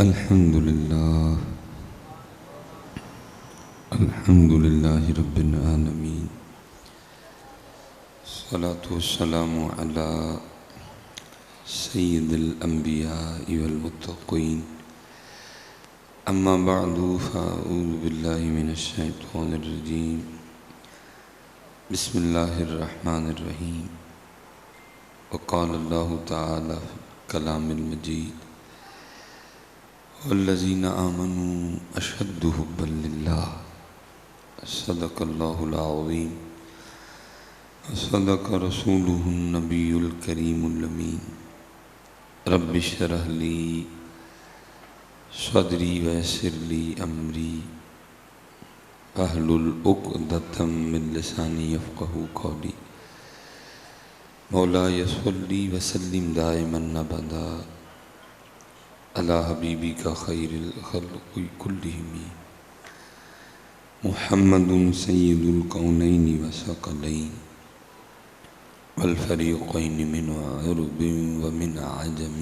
الحمد لله رب العالمين، الصلاة والسلام على سيد الأنبياء والمتقين. أما بعد فأعوذ بالله من الشيطان الرجيم. بسم الله الرحمن الرحيم. وقال الله تعالى في الكلام المجيد: والذين آمنوا أشد حبا لله. صدق الله العظيم وصدق رسوله النبي الكريم الأمين. رب اشرح لي صدري ويسر لي أمري واحلل عقدة من لساني يفقهوا قولي. مولاي صل وسلم دائما أبدا على حبيبك خير الخلق كلهم محمد سيد الكونين والثقلين والفريقين من عرب ومن عجم.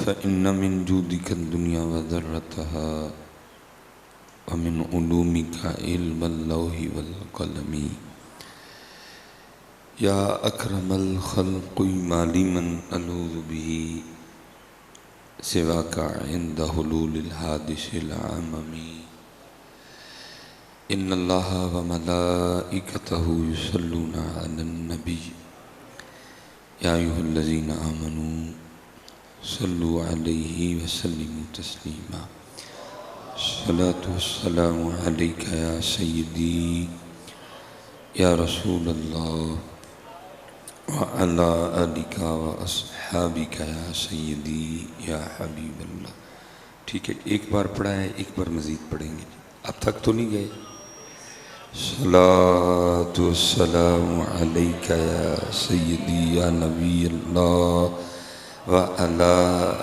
فإن من جودك الدنيا وذرتها ومن علومك علم اللوح والقلم. يا أكرم الخلق ما لي من ألوذ به سواك عند حلول الحادث العمم. إن الله وملائكته يصلون على النبي يا أيها الذين آمنوا صلوا عليه وسلموا تسليما. الصلاة والسلام عليك يا سيدي يا رسول الله وعلى آلك وأصحابك يا سيدي يا حبیب اللہ. ٹھیک ہے، ایک بار پڑھا ہے، ایک بار مزید پڑھیں گے. اب تک تو نہیں گئے؟ صلاۃ والسلام علیک یا سیدی یا نبی اللہ وعلی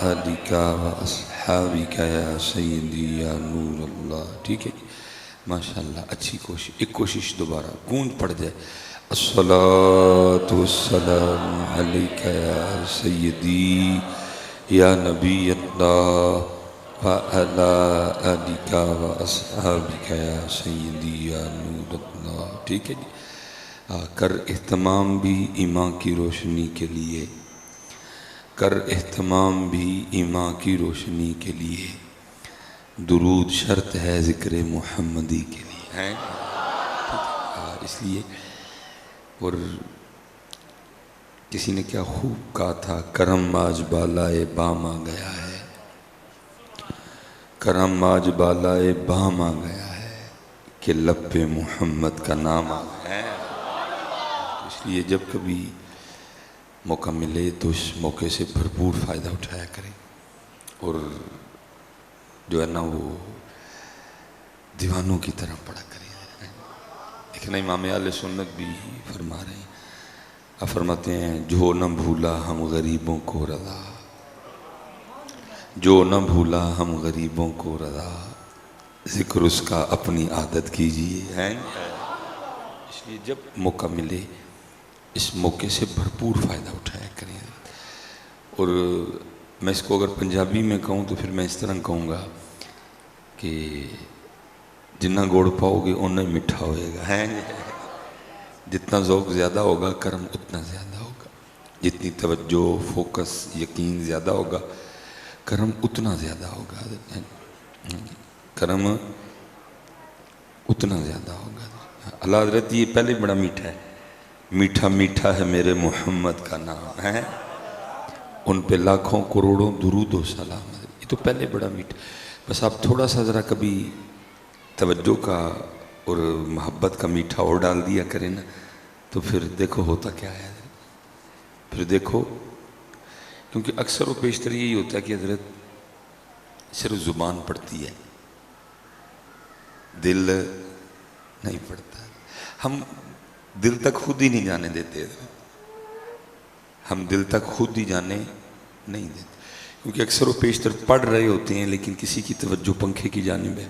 آلک واصحابک یا سیدی یا نور اللہ. ٹھیک ہے، ماشاءاللہ، اچھی کوشش. ایک کوشش دوبارہ گونج پڑ جائے. الصلاۃ والسلام علیک یا سیدی یا نبی اللہ وعلی آلک واصحابک یا سیدی یا نور اللہ. ٹھیک ہے جی. کر اہتمام بھی ایمان کی روشنی کے لیے، کر اہتمام بھی ایمان کی روشنی کے لیے. درود شرط ہے ذکر محمدی کے لیے. اس لیے. اور کسی نے کیا خوب کہا تھا، کرم آج بالائے بام آ گیا ہے، کرم آج بالائے بام آ گیا ہے کہ لب پہ محمد کا نام آ گیا ہے. اس لیے جب کبھی موقع ملے تو اس موقع سے بھرپور فائدہ اٹھایا کریں. اور جو ہے نا وہ دیوانوں کی طرح پڑھا کریں. لیکن امام اہل سنت بھی فرما رہے ہیں، آپ فرماتے ہیں جو نہ بھولا ہم غریبوں کو رضا، جو نہ بھولا ہم غریبوں کو رضا، ذکر اس کا اپنی عادت کیجیے. اس لیے جب موقع ملے اس موقع سے بھرپور فائدہ اٹھایا کریں. اور میں اس کو اگر پنجابی میں کہوں تو پھر میں اس طرح کہوں گا کہ جتنا گوڑ پاؤ گے اتنا ہی میٹھا ہوئے گا. جتنا ذوق زیادہ ہوگا کرم اتنا زیادہ ہوگا. جتنی توجہ، فوکس، یقین زیادہ ہوگا کرم اتنا زیادہ ہوگا. کرم اتنا زیادہ ہوگا. اللہ حضرت یہ پہلے بڑا میٹھا ہے. میٹھا میٹھا ہے میرے محمد کا نام ہے، ان پہ لاکھوں کروڑوں درود و سلام. یہ تو پہلے بڑا میٹھا. بس آپ تھوڑا سا ذرا کبھی توجہ کا اور محبت کا میٹھا اور ڈال دیا کریں نا تو پھر دیکھو ہوتا کیا ہے. پھر دیکھو، کیونکہ اکثر و بیشتر یہی ہوتا ہے کہ حضرت صرف زبان پڑتی ہے، دل نہیں پڑتا. ہم دل تک خود ہی نہیں جانے دیتے. ہم دل تک خود ہی جانے نہیں دیتے، کیونکہ اکثر و بیشتر پڑھ رہے ہوتے ہیں لیکن کسی کی توجہ پنکھے کی جانب ہے،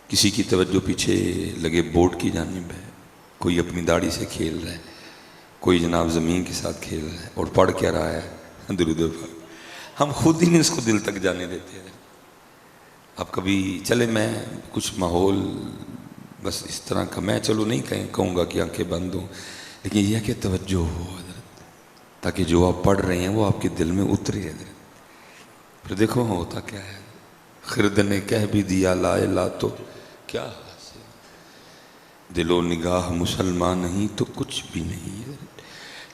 کسی کی توجہ پیچھے لگے بورڈ کی جانب ہے، کوئی اپنی داڑھی سے کھیل رہا ہے، کوئی جناب زمین کے ساتھ کھیل رہا ہے اور پڑھ کیا رہا ہے درود پاک. ہم خود ہی نہیں اس کو دل تک جانے دیتے ہیں. اب کبھی چلے میں کچھ ماحول بس اس طرح کا، میں چلو نہیں کہوں گا کہ آنکھیں بند ہوں، لیکن یہ ہے کہ توجہ ہو حضرت، تاکہ جو آپ پڑھ رہے ہیں وہ آپ کے دل میں اترے حضرت. پھر دیکھو ہوتا کیا ہے، خرد نے کہہ بھی دیا لا الہ تو کیا حاصل، دل و نگاہ مسلمان نہیں تو کچھ بھی نہیں حضرت.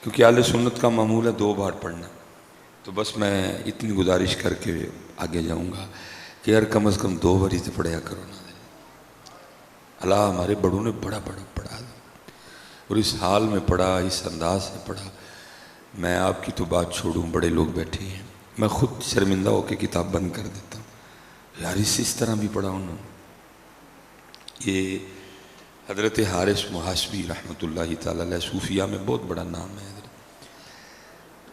کیونکہ اہل سنت کا معمول ہے 2 بار پڑھنا. تو بس میں اتنی گزارش کر کے آگے جاؤں گا کہ یار کم از کم 2 بار سے پڑھیا کرو نا. اللہ ہمارے بڑوں نے بڑا پڑھا اور اس حال میں پڑھا، اس انداز سے پڑھا. میں آپ کی تو بات چھوڑوں، بڑے لوگ بیٹھے ہیں، میں خود شرمندہ ہو کے کتاب بند کر دیتا ہوں یار اس طرح بھی پڑھا انہوں نے. یہ حضرت حارث محاسبی رحمۃ اللہ تعالی علیہ صوفیہ میں بہت بڑا نام ہے.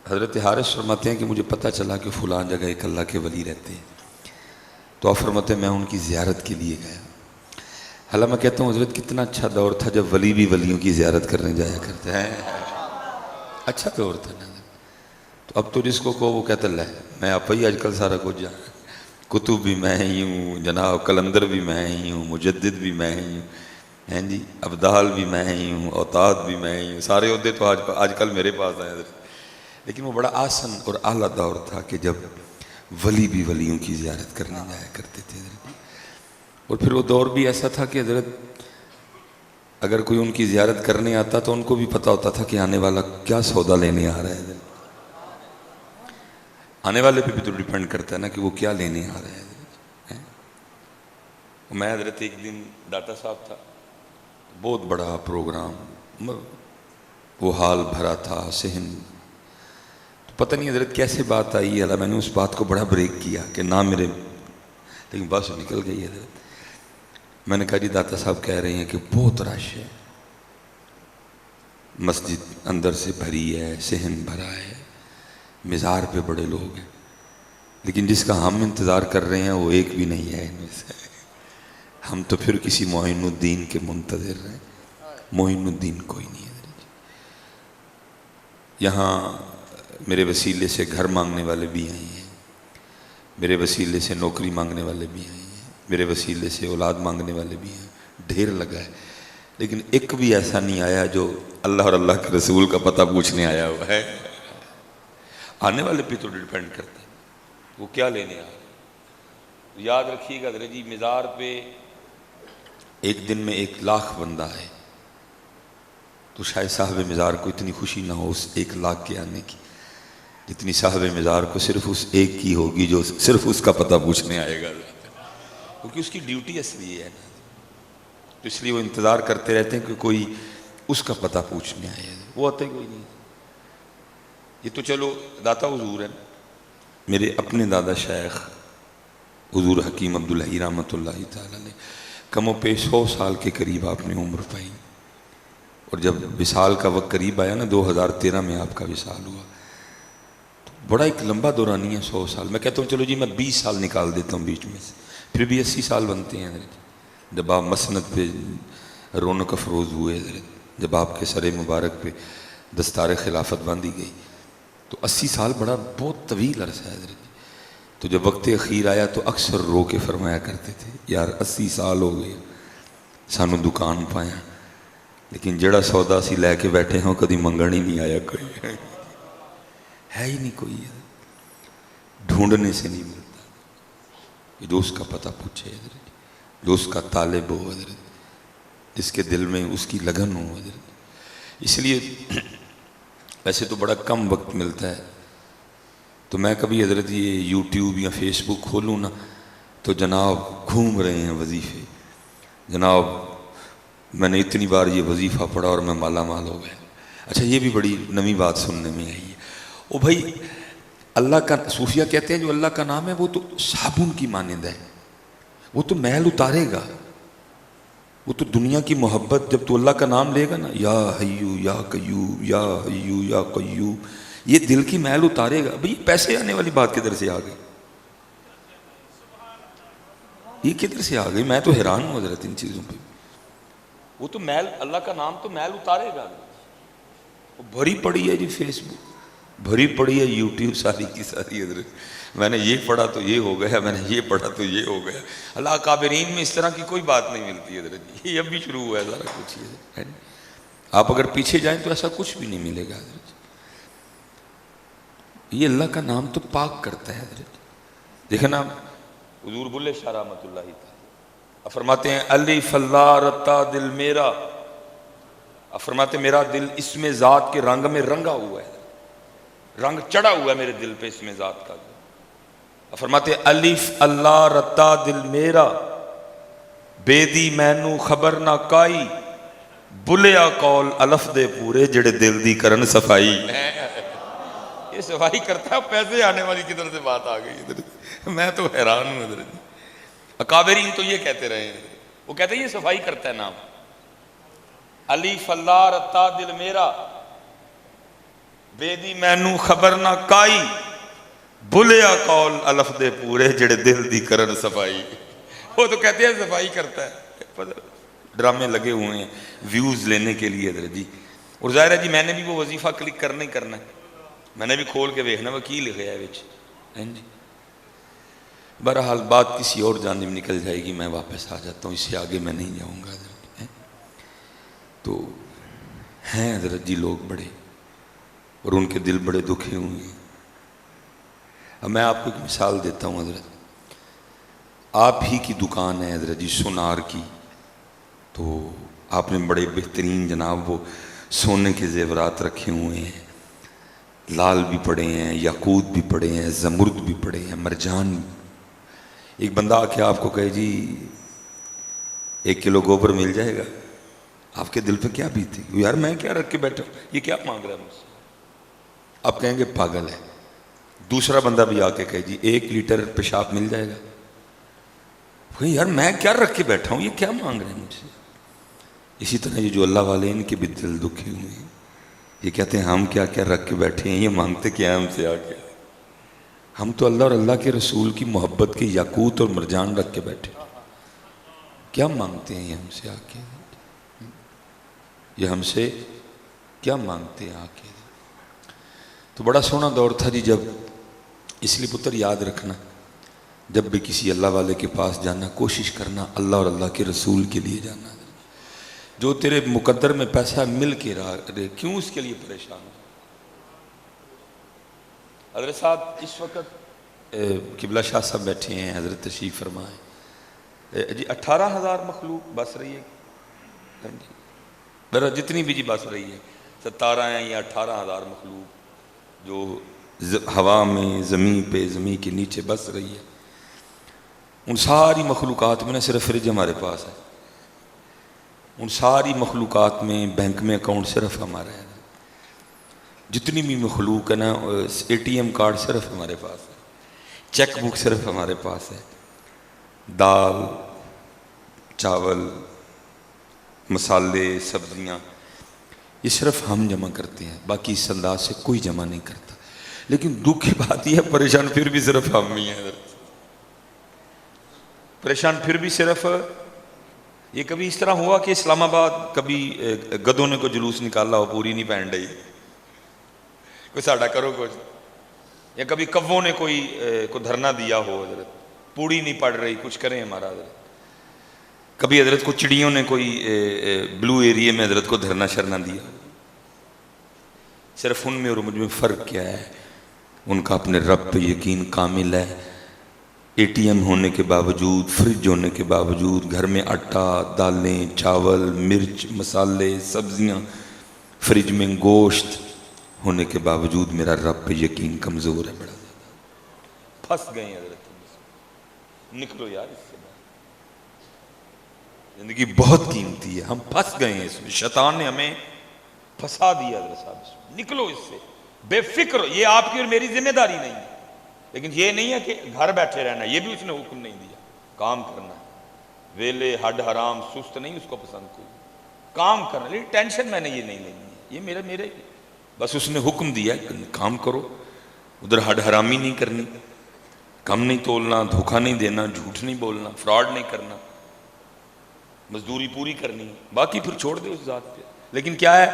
حضرت حارث فرماتے ہیں کہ مجھے پتہ چلا کہ فلاں جگہ ایک اللہ کے ولی رہتے ہیں، تو آپ فرماتے ہیں میں ان کی زیارت کے لیے گیا. حالانکہ میں کہتا ہوں حضرت کتنا اچھا دور تھا جب ولی بھی ولیوں کی زیارت کرنے جایا کرتے ہیں. اچھا دور تھا نا. تو اب تو جس کو وہ کہتا ہے میں آپ ہی آج کل سارا کچھ جانا، کتب بھی میں ہی ہوں جناب، کلندر بھی میں ہی ہوں، مجدد بھی میں ہی ہوں، ہیں جی ابدال بھی میں ہی ہوں، اوتاد بھی میں ہی ہوں. سارے عہدے تو آج کل میرے پاس ہیں حضرت. لیکن وہ بڑا آسن اور اعلیٰ دور تھا کہ جب ولی بھی ولیوں کی زیارت کرنے جایا کرتے تھے حضرت. اور پھر وہ دور بھی ایسا تھا کہ حضرت اگر کوئی ان کی زیارت کرنے آتا تو ان کو بھی پتہ ہوتا تھا کہ آنے والا کیا سودا لینے آ رہا ہے حضرت. آنے والے پہ بھی تو ڈیپینڈ کرتا ہے نا کہ وہ کیا لینے آ رہے ہیں. میں حضرت ایک دن داتا صاحب تھا، بہت بڑا پروگرام، وہ حال بھرا تھا صحن. پتہ نہیں حضرت کیسے بات آئی ہے، میں نے اس بات کو بڑا بریک کیا کہ نہ میرے، لیکن بات نکل گئی حضرت. میں نے کہا جی داتا صاحب کہہ رہے ہیں کہ بہت رش ہے، مسجد اندر سے بھری ہے، صحن بھرا ہے، مزار پہ بڑے لوگ ہیں، لیکن جس کا ہم انتظار کر رہے ہیں وہ ایک بھی نہیں ہے ان میں سے. ہم تو پھر کسی معین الدین کے منتظر ہیں. معین الدین کوئی نہیں ہے. یہاں میرے وسیلے سے گھر مانگنے والے بھی آئے ہیں، میرے وسیلے سے نوکری مانگنے والے بھی آئے ہیں، میرے وسیلے سے اولاد مانگنے والے بھی ہیں، ڈھیر لگا ہے. لیکن ایک بھی ایسا نہیں آیا جو اللہ اور اللہ کے رسول کا پتہ پوچھنے آیا ہوا ہے. آنے والے پہ تو ڈیپینڈ کرتا ہے وہ کیا لینے آ رہے. یاد رکھیے گا حضرت جی مزار پہ ایک دن میں 1,00,000 بندہ ہے تو شاید صاحب مزار کو اتنی خوشی نہ ہو اس 1,00,000 کے آنے کی جتنی صاحب مزار کو صرف اس ایک کی ہوگی جو صرف اس کا پتہ پوچھنے آئے گا، کیونکہ اس کی ڈیوٹی اصلی ہے نا. تو اس لیے وہ انتظار کرتے رہتے ہیں کہ کوئی اس کا پتہ پوچھنے آئے. وہ آتا ہی کوئی نہیں. یہ تو چلو داتا حضور ہیں، میرے اپنے دادا شیخ حضور حکیم عبداللہ رحمۃ اللہ تعالی علیہ، کم و پیش 100 سال کے قریب آپ نے عمر پائی. اور جب وصال کا وقت قریب آیا نا 2013 میں آپ کا وصال ہوا، تو بڑا ایک لمبا دورانی ہے 100 سال. میں کہتا ہوں چلو جی میں 20 سال نکال دیتا ہوں بیچ میں سے، پھر بھی 80 سال بنتے ہیں حضرت. جب آپ مسند پہ رونق افروز ہوئے حضرت، جب آپ کے سر مبارک پہ دستار خلافت باندھی گئی، تو 80 سال بڑا بہت طویل عرصہ ہے حضرت. تو جب وقت اخیر آیا تو اکثر رو کے فرمایا کرتے تھے یار 80 سال ہو گئے سانو دکان پایا، لیکن جڑا سودا سی لے کے بیٹھے ہوں کدی منگن ہی نہیں آیا. کوئی ہے ہی نہیں کوئی، ڈھونڈنے سے نہیں ملتا. جو اس کا پتہ پوچھے حضرت، جو اس کا طالب ہو حضرت، جس کے دل میں اس کی لگن ہو حضرت. اس لیے ویسے تو بڑا کم وقت ملتا ہے، تو میں کبھی حضرت یہ یوٹیوب یا فیس بک کھولوں نا تو جناب گھوم رہے ہیں وظیفے. جناب میں نے اتنی بار یہ وظیفہ پڑھا اور میں مالا مال ہو گیا. اچھا یہ بھی بڑی نئی بات سننے میں آئی ہے. او بھائی اللہ کا، صوفیہ کہتے ہیں جو اللہ کا نام ہے وہ تو صابن کی مانند ہے، وہ تو میل اتارے گا. وہ تو دنیا کی محبت، جب تو اللہ کا نام لے گا نا یا حیو یا قیوم یا حیو یا قیوم، یہ دل کی میل اتارے گا. بھئی پیسے آنے والی بات کدھر سے آ گئی؟ یہ کدھر سے آ گئی؟ میں تو حیران ہوں حضرت ان چیزوں پہ. وہ تو میل، اللہ کا نام تو میل اتارے گا. وہ بھری پڑی ہے جی فیس بک، بھری پڑی ہے یوٹیوب ساری کی ساری حضرت، میں نے یہ پڑھا تو یہ ہو گیا، میں نے یہ پڑھا تو یہ ہو گیا۔ اللہ اکابرین میں اس طرح کی کوئی بات نہیں ملتی حضرت، یہ اب بھی شروع ہوا ہے سارا کچھ ہے۔ آپ اگر پیچھے جائیں تو ایسا کچھ بھی نہیں ملے گا حضرت۔ یہ اللہ کا نام تو پاک کرتا ہے حضرت۔ دیکھیں نا حضور بلے شاہ رحمۃ اللہ تعالی فرماتے ہیں الف اللہ رتا دل میرا، فرماتے میرا دل اس میں ذات کے رنگ میں رنگا ہوا ہے، رنگ چڑھا ہوا ہے میرے دل پہ اس میں ذات کا۔ فرماتے الف اللہ رتا دل میرا، بے دی مینو خبر نہ کائی، بلیا قول الف دے پورے جڑے دل دی کرن صفائی۔ یہ صفائی کرتا ہے، پیسے آنے والی کدھر سے بات آ گئی ادھر، میں تو حیران ہوں ادھر۔ اکابرین تو یہ کہتے رہے ہیں، وہ کہتے ہیں یہ صفائی کرتا ہے نام، الف اللہ رتا دل میرا، بے دی مینو خبر نہ کائی، بلیا قول الف دے پورے جڑے دل دی کرن صفائی۔ وہ تو کہتے ہیں صفائی کرتا ہے، ڈرامے لگے ہوئے ہیں ویوز لینے کے لیے حضرت جی۔ اور ظاہر ہے جی میں نے بھی وہ وظیفہ کلک کرنا ہی کرنا ہے، میں نے بھی کھول کے دیکھنا وہ کی لکھا ہے وچ جی۔ بہرحال بات کسی اور جانب نکل جائے گی، میں واپس آ جاتا ہوں، اس سے آگے میں نہیں جاؤں گا حضرت۔ تو ہیں حضرت جی لوگ بڑے، اور ان کے دل بڑے دکھے ہوئے ہیں۔ اب میں آپ کو ایک مثال دیتا ہوں حضرت، آپ ہی کی دکان ہے حضرت جی سونار کی، تو آپ نے بڑے بہترین جناب وہ سونے کے زیورات رکھے ہوئے ہیں، لال بھی پڑے ہیں، یاقوت بھی پڑے ہیں، زمرد بھی پڑے ہیں، مرجان بھی۔ ایک بندہ آ کے آپ کو کہے جی 1 کلو گوبر مل جائے گا، آپ کے دل پہ کیا بیتی؟ یار میں کیا رکھ کے بیٹھا ہوں، یہ کیا مانگ رہا ہے مجھ سے؟ آپ کہیں گے پاگل ہے۔ دوسرا بندہ بھی آ کے کہے جی 1 لیٹر پیشاب مل جائے گا، یار میں کیا رکھ کے بیٹھا ہوں، یہ کیا مانگ رہے ہیں مجھ سے؟ اسی طرح یہ جو اللہ والے ان کے بھی دل دکھے ہوئے ہیں، یہ کہتے ہیں ہم کیا کیا رکھ کے بیٹھے ہیں، یہ مانگتے کیا ہم سے آ کے؟ ہم تو اللہ اور اللہ کے رسول کی محبت کے یاقوت اور مرجان رکھ کے بیٹھے، کیا مانگتے ہیں یہ ہم سے آ کے؟ یہ ہم سے کیا مانگتے ہیں آ کے؟ تو بڑا سونا دور تھا جی جب، اس لیے پتر یاد رکھنا جب بھی کسی اللہ والے کے پاس جانا کوشش کرنا اللہ اور اللہ کے رسول کے لیے جانا۔ جو تیرے مقدر میں پیسہ مل کے رہے کیوں اس کے لیے پریشان ہو؟ حضرت صاحب اس وقت قبلہ شاہ صاحب بیٹھے ہیں، حضرت تشریف فرمائیں جی، 18,000 مخلوق بس رہی ہے میرا جتنی بھی جی بس رہی ہے، 17 ہیں یا 18,000 مخلوق جو ہوا میں زمین پہ زمین کے نیچے بس رہی ہے۔ ان ساری مخلوقات میں نہ صرف فریج ہمارے پاس ہے، ان ساری مخلوقات میں بینک میں اکاؤنٹ صرف ہمارا ہے، جتنی بھی مخلوق ہے نا ATM کارڈ صرف ہمارے پاس ہے، چیک بک صرف ہمارے پاس ہے، دال چاول مسالے سبزیاں یہ صرف ہم جمع کرتے ہیں، باقی اس انداز سے کوئی جمع نہیں کرتا۔ لیکن دکھ کی بات یہ ہے پریشان پھر بھی صرف ہم ہی ہیں، پریشان پھر بھی صرف۔ یہ کبھی اس طرح ہوا کہ اسلام آباد کبھی گدوں نے کو جلوس نکالا ہو پوری نہیں پہن رہی، کوئی ساڑھا کرو کچھ، یا کبھی کبوں نے کو دھرنا دیا ہو حضرت پوڑی نہیں پڑ رہی کچھ کریں ہمارا حضرت، کبھی حضرت کو چڑیوں نے کوئی بلو ایریے میں حضرت کو دھرنا شرنا دیا، صرف ان میں اور مجھ میں فرق کیا ہے؟ ان کا اپنے رب پہ یقین کامل ہے۔ ATM ہونے کے باوجود، فریج ہونے کے باوجود، گھر میں آٹا دالیں چاول مرچ مسالے سبزیاں، فریج میں گوشت ہونے کے باوجود میرا رب پہ یقین کمزور ہے بڑا زیادہ۔ پھنس گئے ہیں حضرت، نکلو یار اس سے، زندگی بہت قیمتی ہے، ہم پھنس گئے ہیں اس میں، شیطان نے ہمیں پھنسا دیا حضرت صاحب، نکلو اس سے، بے فکر، یہ آپ کی اور میری ذمہ داری نہیں ہے، لیکن یہ نہیں ہے کہ گھر بیٹھے رہنا، یہ بھی اس نے حکم نہیں دیا، کام کرنا ہے، ویلے ہڈ حرام سست نہیں اس کو پسند کوئی، کام کرنا، لیکن ٹینشن میں نے یہ نہیں لینی ہے، یہ میرے بس اس نے حکم دیا ہے کام کرو، ادھر ہڈ حرامی نہیں کرنی، کم نہیں تولنا، دھوکہ نہیں دینا، جھوٹ نہیں بولنا، فراڈ نہیں کرنا، مزدوری پوری کرنی، باقی پھر چھوڑ دے اس ذات پہ۔ لیکن کیا ہے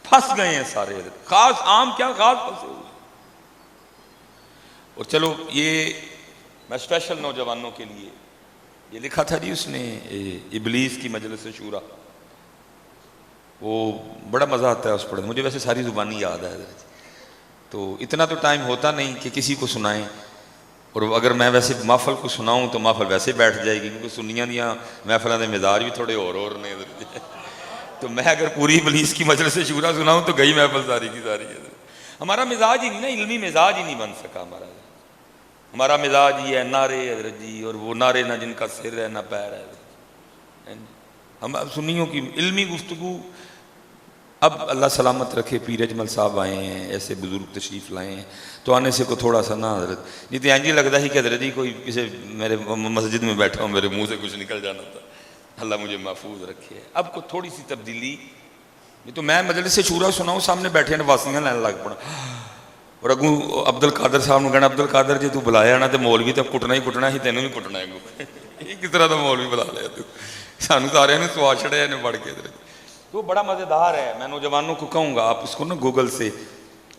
پھنس گئے ہیں سارے، خاص عام کیا خاص پھنسے ہوئے۔ اور چلو یہ میں اسپیشل نوجوانوں کے لیے یہ لکھا تھا جی اس نے ابلیس کی مجلس شورا، وہ بڑا مزہ آتا ہے اس پڑھنے، مجھے ویسے ساری زبانی یاد ہے، تو اتنا تو ٹائم ہوتا نہیں کہ کسی کو سنائیں، اور اگر میں ویسے محفل کو سناؤں تو محفل ویسے بیٹھ جائے گی، کیونکہ سنیاں دیاں محفلوں کے مزاج بھی تھوڑے اور نے، تو میں اگر پوری ابلیس کی مجلس شورا سناؤں تو گئی محفل ساری کی ساری ہے۔ ہمارا مزاج ہی نہیں نا، علمی مزاج ہی نہیں بن سکا ہمارا مزاج یہ ہے نعرے حضرت جی، اور وہ نعرے نہ جن کا سر ہے نہ پیر ہے۔ ہم اب سنیوں کی علمی گفتگو، اب اللہ سلامت رکھے پیر اجمل صاحب آئے ہیں، ایسے بزرگ تشریف لائے ہیں، تو آنے سے کو تھوڑا سا نہ حضرت نہیں تو اینجی لگتا ہی کہ حضرت جی کوئی کسی میرے مسجد میں بیٹھا ہوں، میرے منہ سے کچھ نکل جانا تھا، اللہ مجھے محفوظ رکھے۔ اب کو تھوڑی سی تبدیلی، نہیں تو میں مجلس سے شورا سناؤں، سامنے بیٹھے ہیں واسیاں لین لگ پڑا، اور اگوں عبد القادر صاحب نے کہنا عبد القادر جی تو بلایا نا تو مولوی تو کٹنا ہی کٹنا ہی، تینوں بھی کٹنا ہے، یہ کس طرح کا مولوی بلا لیا تو سانو سارے نے سوا چھڑے نے پڑھ کے۔ تو بڑا مزیدار ہے، میں نوجوانوں کو کہوں گا آپ اس کو نا گوگل سے،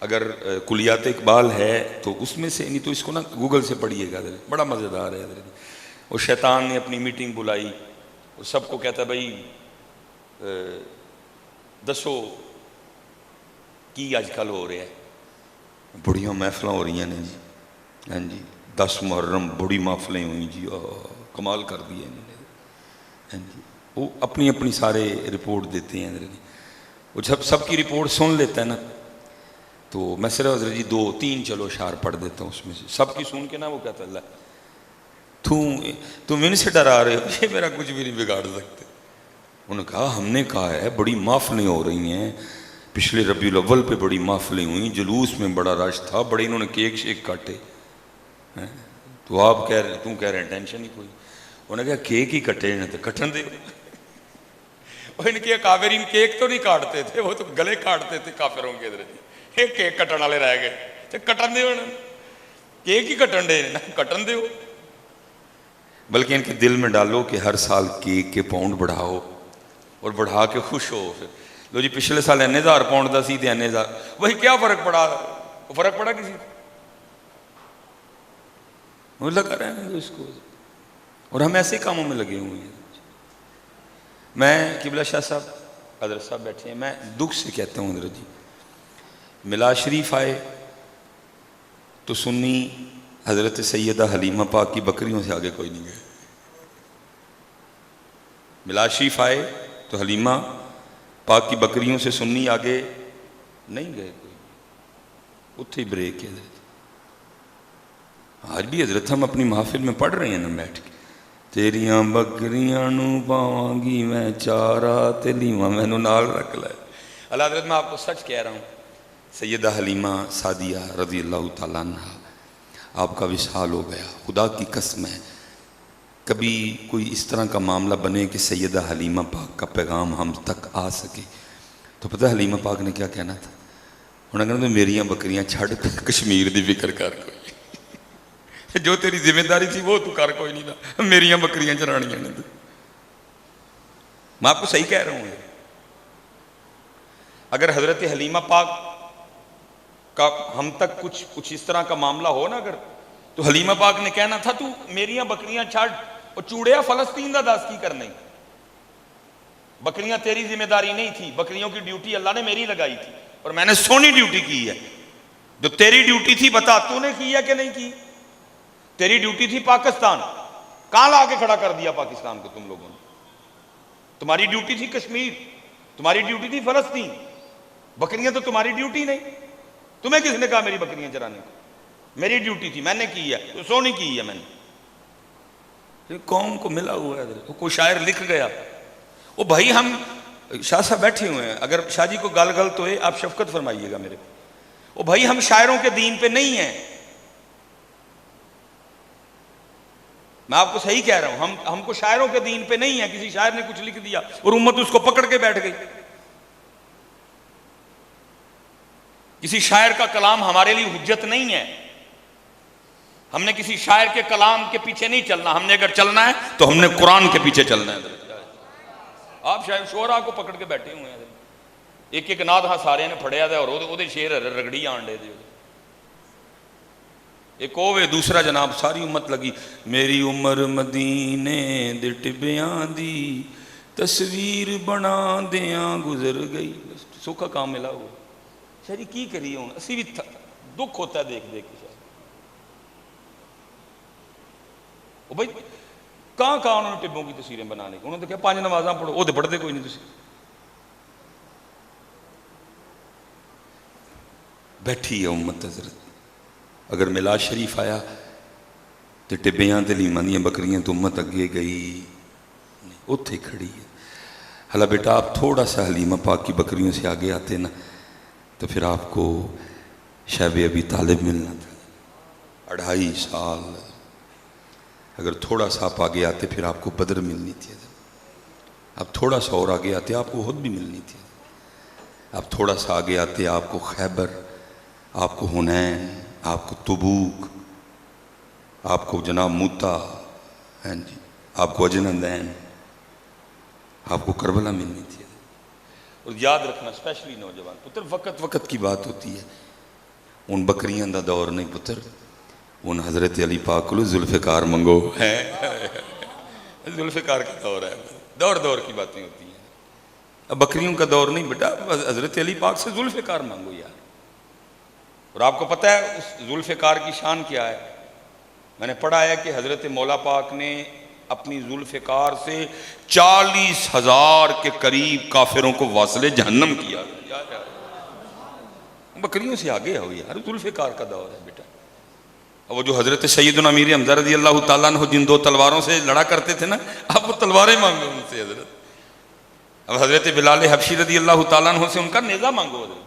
اگر کلیات اقبال ہے تو اس میں سے، نہیں تو اس کو نا گوگل سے پڑھیے گا، بڑا مزیدار ہے۔ وہ شیطان نے اپنی میٹنگ بلائی اور سب کو کہتا بھائی دسو کی آج کل ہو رہا ہے، بڑیاں محفلیں ہو رہی ہیں جی، ہاں جی 10 محرم بڑی محفلیں ہوئیں جی، کمال کر دیا انہوں نے، ہاں جی وہ اپنی اپنی سارے رپورٹ دیتے ہیں حضرت جی، وہ جب سب کی رپورٹ سن لیتا ہے نا تو میں صرف حضرت جی 2-3 چلو اشعار پڑھ دیتا ہوں اس میں سے، سب کی سن کے نا وہ کہتا اللہ تم ان سے ڈرا رہے ہو، یہ میرا کچھ بھی نہیں بگاڑ سکتے۔ انہوں نے کہا ہم نے کہا ہے بڑی محفلیں ہو رہی ہیں، پچھلے ربیع الاول پہ بڑی محفلیں ہوئیں، جلوس میں بڑا رش تھا، بڑے انہوں نے کیک شیک کاٹے، تو آپ کہہ رہے تم کہہ رہے ہیں ٹینشن ہی کوئی، انہوں نے کہا کیک ہی کٹے انہیں تو کٹن دے، اور ان کے کافرین کیک تو نہیں کاٹتے تھے، وہ تو گلے کاٹتے تھے کافروں کے ادھر جی، ایک کیک کٹن والے رہ گئے تو کٹن دے انہوں نے کیک ہی کٹن دے کٹن دے، بلکہ ان کے دل میں ڈالو کہ ہر سال کیک کے پاؤنڈ بڑھاؤ اور بڑھا کے خوش ہو، پھر لو جی پچھلے سال 1000 پاؤنڈ دا سی تے 1000، وہی کیا فرق پڑا، فرق پڑا کسی وہ لگا رہے ہیں اس کو، اور ہم ایسے کاموں میں لگے ہوئے ہیں۔ میں قبلہ شاہ صاحب حضرت صاحب بیٹھے ہیں، میں دکھ سے کہتا ہوں حضرت جی میلاد شریف آئے تو سنی حضرت سیدہ حلیمہ پاک کی بکریوں سے آگے کوئی نہیں گئے، میلاد شریف آئے تو حلیمہ پاک کی بکریوں سے سنی آگے نہیں گئے کوئی، اتھے ہی بریک ہے حضرت۔ آج بھی حضرت ہم اپنی محافل میں پڑھ رہے ہیں نا بیٹھ کے، تیریاں بکریاں نو پاواں گی میں چارہ تے لیواں مینوں نال رکھ لے۔ اللہ حضرت میں آپ کو سچ کہہ رہا ہوں، سیدہ حلیمہ سعدیہ رضی اللہ تعالیٰ عنہ آپ کا وصال ہو گیا، خدا کی قسم ہے کبھی کوئی اس طرح کا معاملہ بنے کہ سیدہ حلیمہ پاک کا پیغام ہم تک آ سکے تو پتہ حلیمہ پاک نے کیا کہنا تھا، انہوں نے کہنا تو میریاں بکریاں چھڑ کشمیر دی فکر کر کوئی جو تیری ذمہ داری تھی وہ تو کر کوئی نہیں تھا، میریاں بکریاں چرانیاں نے۔ میں آپ کو صحیح کہہ رہا ہوں، اگر حضرت حلیمہ پاک کا ہم تک کچھ اس طرح کا معاملہ ہو نا اگر، تو حلیمہ پاک نے کہنا تھا تو میریاں بکریاں چھڑ، اور چوڑیا فلسطین دا دس کی کرنے، بکریاں تیری ذمہ داری نہیں تھی، بکریوں کی ڈیوٹی اللہ نے میری لگائی تھی اور میں نے سونی ڈیوٹی کی ہے، جو تیری ڈیوٹی تھی بتا تو نے کی ہے کہ نہیں کی؟ تیری ڈیوٹی تھی پاکستان، کہاں لا کے کھڑا کر دیا پاکستان کو تم لوگوں نے؟ تمہاری ڈیوٹی تھی کشمیر، تمہاری ڈیوٹی تھی فلسطین، بکریاں تو تمہاری ڈیوٹی نہیں، تمہیں کس نے کہا میری بکریاں چرانے کو؟ میری ڈیوٹی تھی، میں نے کی ہے، تو سونی کی ہے میں نے، قوم کو ملا ہوا ہے۔ کوئی شاعر لکھ گیا، وہ بھائی ہم شاہ صاحب بیٹھے ہوئے ہیں، اگر شاہ جی کو گال غلط ہوئے آپ شفقت فرمائیے گا میرے، وہ بھائی ہم شاعروں کے دین پہ نہیں ہیں، میں آپ کو صحیح کہہ رہا ہوں، ہم کو شاعروں کے دین پہ نہیں ہیں، کسی شاعر نے کچھ لکھ دیا اور امت اس کو پکڑ کے بیٹھ گئی، کسی شاعر کا کلام ہمارے لیے حجت نہیں ہے، ہم نے کسی شاعر کے کلام کے پیچھے نہیں چلنا، ہم نے اگر چلنا ہے تو ہم نے قرآن کے پیچھے چلنا ہے۔ آپ شاعر شعراء کو پکڑ کے بیٹھے ہوئے ہیں، ایک ایک نات ہاں سارے نے پھڑیا دے اور وہ شیر رگڑی آن دے دے. ایک ہوئے دوسرا جناب ساری امت لگی میری عمر مدینے دے ٹبیاں دی تصویر بنا دیاں گزر گئی. سوکھا کام ملا ہوا شہری کی کریے ہوں اسی بھی دکھ ہوتا ہے دیکھ دیکھ کے. بھائی کہاں کہاں انہوں نے ٹبوں کی تصویریں بنانے کی. انہوں نے کہا 5 نمازاں پڑھو وہ تو پڑھتے کوئی نہیں. تسی بیٹھی ہے امت حضرت. اگر میلاد شریف آیا تو ٹبیاں تے لیماں دیاں بکریاں تو امت اگے گئی نہیں اتھے کھڑی ہے. حالا بیٹا آپ تھوڑا سا حلیمہ پاک کی بکریوں سے آگے آتے نا تو پھر آپ کو شیب ابی طالب ملنا تھا 2.5 سال. اگر تھوڑا سا آپ آگے آتے پھر آپ کو بدر ملنی تھی. آپ تھوڑا سا اور آگے آتے آپ کو احد بھی ملنی تھی. آپ تھوڑا سا آگے آتے آپ کو خیبر، آپ کو حنین، آپ کو تبوک، آپ کو جناب موتا، جی آپ کو اجنندین، آپ کو کربلا ملنی تھی. اور یاد رکھنا اسپیشلی نوجوان پتر وقت کی بات ہوتی ہے. ان بکریاں دا دور نہیں پتر، ان حضرت علی پاک کو ذوالفقار منگو ہے. ذوالفقار کا دور ہے. دور کی باتیں ہوتی ہیں. اب بکریوں کا دور نہیں بیٹا، حضرت علی پاک سے ذوالفقار مانگو یار. اور آپ کو پتہ ہے اس ذوالفقار کی شان کیا ہے؟ میں نے پڑھا ہے کہ حضرت مولا پاک نے اپنی ذوالفقار سے 40,000 کے قریب کافروں کو واصل جہنم کیا. بکریوں سے آگے ہو یار، ذوالفقار کا دور ہے بیٹا. وہ جو حضرت سیدنا امیر حمزہ رضی اللہ تعالیٰ عنہ جن 2 تلواروں سے لڑا کرتے تھے نا، اب وہ تلواریں مانگو ان سے حضرت. اب حضرت بلال حبشی رضی اللہ تعالیٰ عنہ سے ان کا نیزہ مانگو حضرت.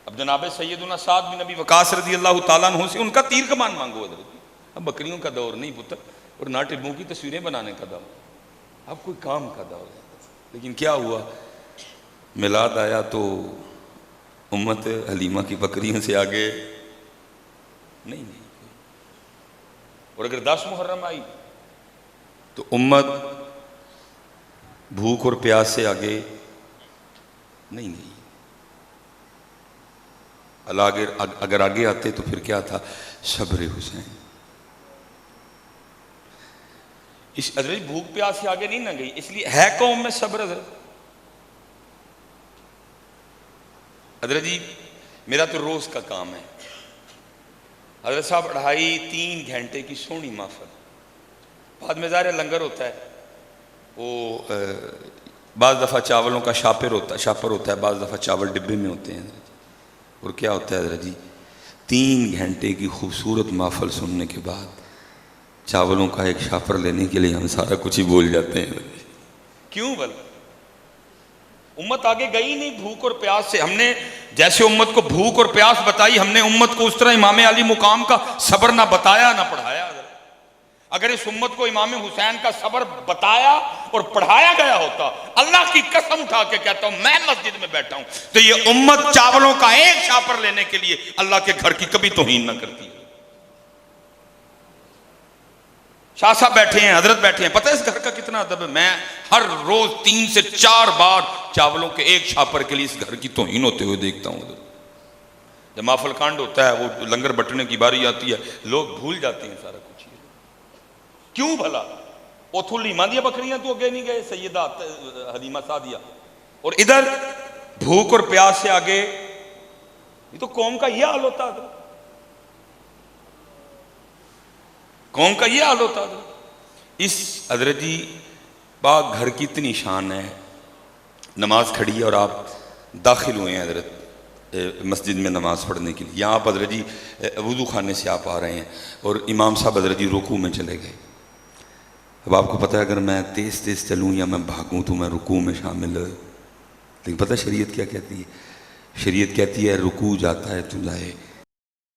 اب جناب سیدنا سعد بن ابی وقاص رضی اللہ تعالیٰ عنہ سے ان کا تیر کمان مانگو حضرت. اب بکریوں کا دور نہیں پتر، اور نہ ٹبوں کی تصویریں بنانے کا دور، اب کوئی کام کا دور ہے. لیکن کیا ہوا، میلاد آیا تو امت حلیمہ کی بکریوں سے آگے نہیں. اور اگر 10 محرم آئی تو امت بھوک اور پیاس سے آگے نہیں. اگر آگے آتے تو پھر کیا تھا، صبر حسین. اس حضرت بھوک پیاس سے آگے نہیں نہ گئی، اس لیے ہے قوم میں صبر. حضرت جی میرا تو روز کا کام ہے حضرت صاحب، 2.5-3 گھنٹے کی سونی محفل. بعد میں ظاہر لنگر ہوتا ہے، وہ بعض دفعہ چاولوں کا شاپر ہوتا ہے، بعض دفعہ چاول ڈبے میں ہوتے ہیں. اور کیا ہوتا ہے حضرت جی، 3 گھنٹے کی خوبصورت محفل سننے کے بعد چاولوں کا ایک شاپر لینے کے لیے ہم سارا کچھ ہی بول جاتے ہیں. کیوں بھلا؟ امت آگے گئی نہیں بھوک اور پیاس سے. ہم نے جیسے امت کو بھوک اور پیاس بتائی، ہم نے امت کو اس طرح امام علی مقام کا صبر نہ بتایا نہ پڑھایا. اگر اس امت کو امام حسین کا صبر بتایا اور پڑھایا گیا ہوتا، اللہ کی قسم اٹھا کے کہتا ہوں میں مسجد میں بیٹھا ہوں تو یہ امت چاولوں کا ایک شاپر لینے کے لیے اللہ کے گھر کی کبھی توہین نہ کرتی. شاہ صاحب بیٹھے ہیں، حضرت بیٹھے ہیں، پتہ ہے اس گھر کا کتنا ادب ہے. میں ہر روز 3 سے 4 بار چاولوں کے ایک شاپر کے لیے اس گھر کی توہین ہوتے ہوئے دیکھتا ہوں. جب محفل کانڈ ہوتا ہے، وہ لنگر بٹنے کی باری آتی ہے، لوگ بھول جاتے ہیں سارا کچھ. کیوں بھلا؟ اوتھو لیماں دیا بکریاں تو اگے نہیں گئے سیدہ حلیمہ سعدیہ، اور ادھر بھوک اور پیاس سے آگے. یہ تو قوم کا یہ حال ہوتا ہے، قوم کا یہ حال ہوتا ہے. اس حضرت جی پاک گھر کی اتنی شان ہے. نماز کھڑی ہے اور آپ داخل ہوئے ہیں حضرت مسجد میں نماز پڑھنے کے لیے. یہاں آپ حضرت جی وضو خانے سے آپ آ رہے ہیں اور امام صاحب حضرت جی رکوع میں چلے گئے. اب آپ کو پتہ ہے اگر میں تیز چلوں یا میں بھاگوں تو میں رکوع میں شامل. لیکن پتہ شریعت کیا کہتی ہے؟ شریعت کہتی ہے رکوع جاتا ہے تو جائے،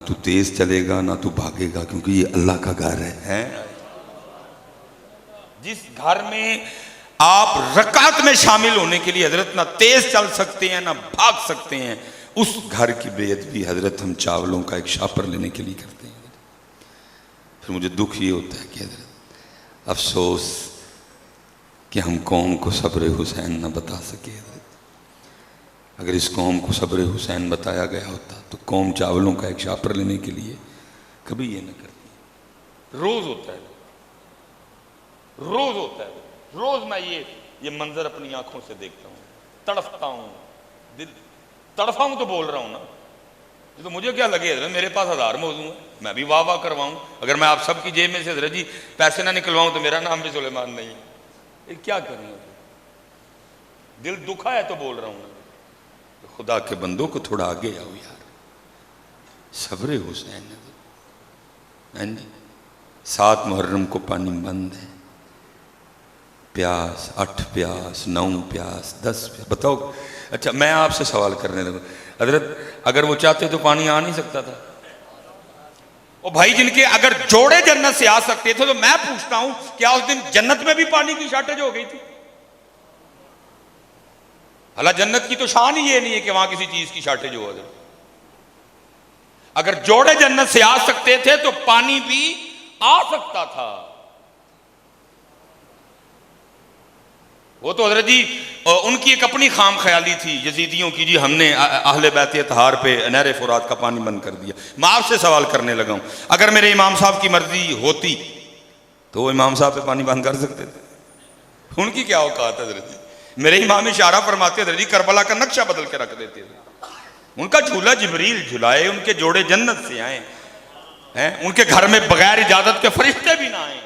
تو تیز چلے گا نہ تو بھاگے گا، کیونکہ یہ اللہ کا گھر ہے. جس گھر میں آپ رکعت میں شامل ہونے کے لیے حضرت نہ تیز چل سکتے ہیں نہ بھاگ سکتے ہیں، اس گھر کی بے ادبی حضرت ہم چاولوں کا ایک شاپر لینے کے لیے کرتے ہیں. پھر مجھے دکھ یہ ہوتا ہے کہ حضرت افسوس کہ ہم قوم کو صبر حسین نہ بتا سکے. اگر اس قوم کو صبر حسین بتایا گیا ہوتا تو قوم چاولوں کا ایک شاپر لینے کے لیے کبھی یہ نہ کرتی۔ روز ہوتا ہے، روز ہوتا ہے، روز میں یہ منظر اپنی آنکھوں سے دیکھتا ہوں، تڑفتا ہوں، دل تڑفا ہوں تو بول رہا ہوں نا، یہ تو مجھے کیا لگے حضرت، میرے پاس ہزار موضوع ہیں، میں بھی واہ واہ کرواؤں، اگر میں آپ سب کی جیب میں سے حضرت جی پیسے نہ نکلواؤں تو میرا نام بھی سلیمان نہیں ہے، یہ کیا کروں؟ دل دکھا ہے تو بول رہا ہوں نا۔ خدا کے بندوں کو تھوڑا آگے آؤ یار، صبر حسین ہے جی، 7 محرم کو پانی بند ہے، پیاس 8 پیاس 9 پیاس 10 پیاس، بتاؤ۔ اچھا میں آپ سے سوال کرنے لگا، حضرت اگر وہ چاہتے تو پانی آ نہیں سکتا تھا؟ او بھائی جن کے اگر جوڑے جنت سے آ سکتے تھے تو میں پوچھتا ہوں کیا اس دن جنت میں بھی پانی کی شارٹیج ہو گئی تھی؟ اللہ جنت کی تو شان ہی یہ نہیں ہے کہ وہاں کسی چیز کی شارٹیج ہو جائے۔ اگر جوڑے جنت سے آ سکتے تھے تو پانی بھی آ سکتا تھا۔ وہ تو حضرت جی ان کی ایک اپنی خام خیالی تھی یزیدیوں کی، جی ہم نے اہل بیت اطہار پہ نہر فرات کا پانی بند کر دیا۔ میں آپ سے سوال کرنے لگا ہوں، اگر میرے امام صاحب کی مرضی ہوتی تو وہ امام صاحب پہ پانی بند کر سکتے تھے؟ ان کی کیا اوقات ہے حضرت جی؟ میرے امام اشارہ فرماتے حضرت جی کربلا کا نقشہ بدل کے رکھ دیتے تھے، ان کا جھولا جبریل جھلائے، ان کے جوڑے جنت سے آئیں، ان کے گھر میں بغیر اجازت کے فرشتے بھی نہ آئیں۔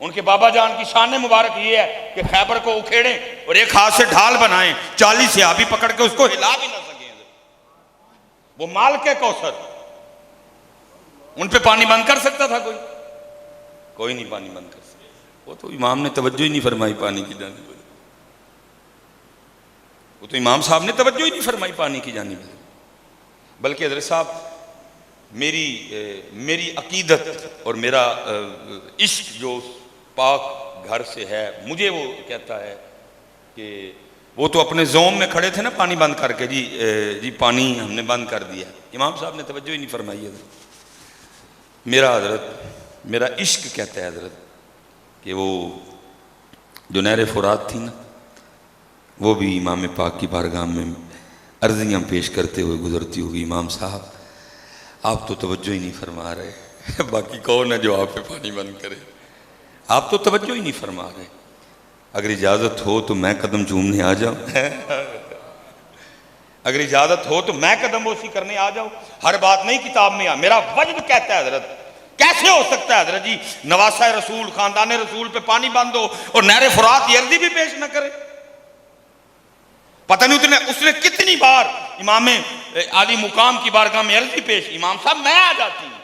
ان کے بابا جان کی شان مبارک یہ ہے کہ خیبر کو اکھیڑیں اور ایک ہاتھ سے ڈھال بنائیں، 40 صحابی پکڑ کے اس کو ہلا بھی نہ سکیں۔ وہ مال کے کوثر، ان پہ پانی بند کر سکتا تھا کوئی؟ کوئی نہیں پانی بند کر سکتا۔ وہ تو امام نے توجہ ہی نہیں فرمائی پانی کی جانب، وہ تو امام صاحب نے توجہ ہی نہیں فرمائی پانی کی جانب، بلکہ حضرت صاحب میری عقیدت اور میرا عشق جو پاک گھر سے ہے، مجھے وہ کہتا ہے کہ وہ تو اپنے زوم میں کھڑے تھے نا پانی بند کر کے، جی پانی ہم نے بند کر دیا، امام صاحب نے توجہ ہی نہیں فرمائی حضرت۔ میرا عشق کہتا ہے حضرت کہ وہ جو نہر فرات تھی نا، وہ بھی امام پاک کی بارگاہ میں عرضیاں پیش کرتے ہوئے گزرتی ہوگی، امام صاحب آپ تو توجہ ہی نہیں فرما رہے، باقی کون ہے جو آپ پہ پانی بند کرے؟ آپ تو توجہ ہی نہیں فرما رہے، اگر اجازت ہو تو میں قدم چومنے آ جاؤں، اگر اجازت ہو تو میں قدم بوسی کرنے آ جاؤں، ہر بات نہیں کتاب میں میرا وجد کہتا ہے حضرت۔ کیسے ہو سکتا ہے حضرت جی نواسہ رسول خاندان رسول پہ پانی بند ہو اور نہر فرات یہ عرضی بھی پیش نہ کرے؟ پتہ نہیں اس نے کتنی بار امام عالی مقام کی بارگاہ میں عرضی پیش، امام صاحب میں آ جاتی ہوں،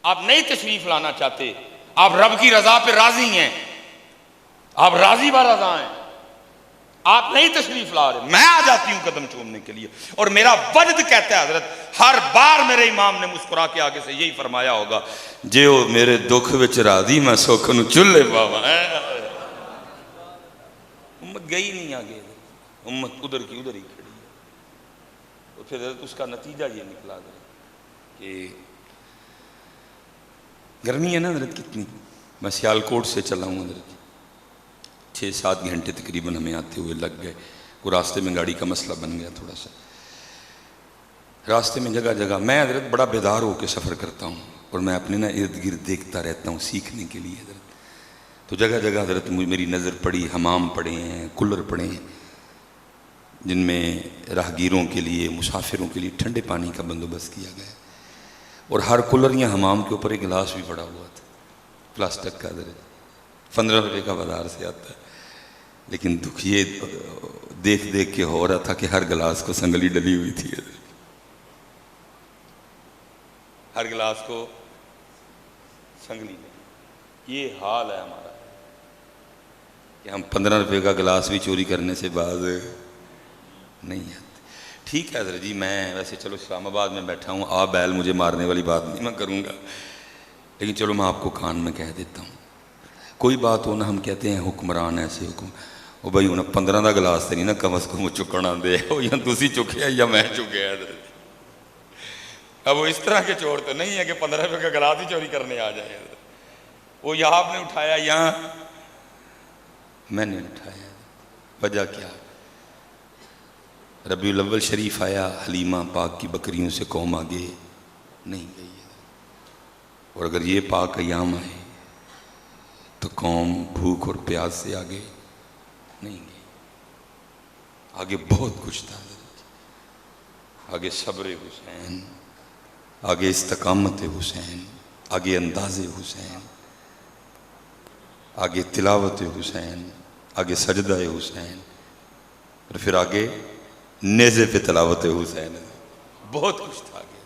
آپ نہیں تشریف لانا چاہتے، آپ رب کی رضا پہ راضی ہیں، آپ راضی بہ رضا ہیں، آپ نہیں تشریف لا رہے، میں آ جاتی ہوں قدم چومنے کے لیے۔ اور میرا وجد کہتا ہے حضرت ہر بار میرے امام نے مسکرا کے آگے سے یہی فرمایا ہوگا، جیو میرے دکھ وچ راضی میں سکھ نو چلے بابا۔ امت گئی نہیں آگے، امت ادھر کی ادھر ہی کھڑی ہے۔ اور پھر حضرت اس کا نتیجہ یہ نکلا کہ گرمی ہے نا حضرت کتنی، میں سیالکوٹ سے چلا ہوں حضرت، 6-7 گھنٹے تقریباً ہمیں آتے ہوئے لگ گئے، وہ راستے میں گاڑی کا مسئلہ بن گیا تھوڑا سا، راستے میں جگہ جگہ میں حضرت بڑا بیدار ہو کے سفر کرتا ہوں اور میں اپنے نا ارد گرد دیکھتا رہتا ہوں سیکھنے کے لیے حضرت، تو جگہ جگہ حضرت میری نظر پڑی، حمام پڑے ہیں، کولر پڑے ہیں، جن میں راہگیروں کے لیے مسافروں کے لیے ٹھنڈے پانی کا بندوبست کیا گیا ہے، اور ہر کولر یا حمام کے اوپر ایک گلاس بھی پڑا ہوا تھا پلاسٹک کا، حضرت 15 روپے کا بازار سے آتا ہے، لیکن دکھ یہ دیکھ دیکھ کے ہو رہا تھا کہ ہر گلاس کو سنگلی ڈلی ہوئی تھی، ہر گلاس کو سنگلی ڈلی۔ یہ حال ہے ہمارا کہ ہم 15 روپے کا گلاس بھی چوری کرنے سے باز نہیں آتے۔ ٹھیک ہے حضرت جی، میں ویسے چلو اسلام آباد میں بیٹھا ہوں، آپ بیل مجھے مارنے والی بات نہیں میں کروں گا، لیکن چلو میں آپ کو کان میں کہہ دیتا ہوں، کوئی بات ہو نا ہم کہتے ہیں حکمران ایسے حکم، وہ بھائی انہیں 15 دا گلاس سے نہیں نا کم از کم وہ چکنا دے، یا تسی چکیا یا میں چکیا ہے۔ اب وہ اس طرح کے چور تو نہیں ہے کہ 15 روپے کا گلاس ہی چوری کرنے آ جائے، وہ یہاں آپ نے اٹھایا یہاں میں نے اٹھایا، وجہ کیا؟ ربیع الاول شریف آیا، حلیمہ پاک کی بکریوں سے قوم آگے نہیں گئی ہے، اور اگر یہ پاک ایام آئے تو قوم بھوک اور پیاس سے آگے نہیں گئی۔ آگے بہت کچھ تھا، آگے صبر حسین، آگے استقامت حسین، آگے انداز حسین، آگے تلاوت حسین، آگے سجدہ حسین، اور پھر آگے نیزے پہ تلاوت حسین۔ بہت کچھ تھا آگے،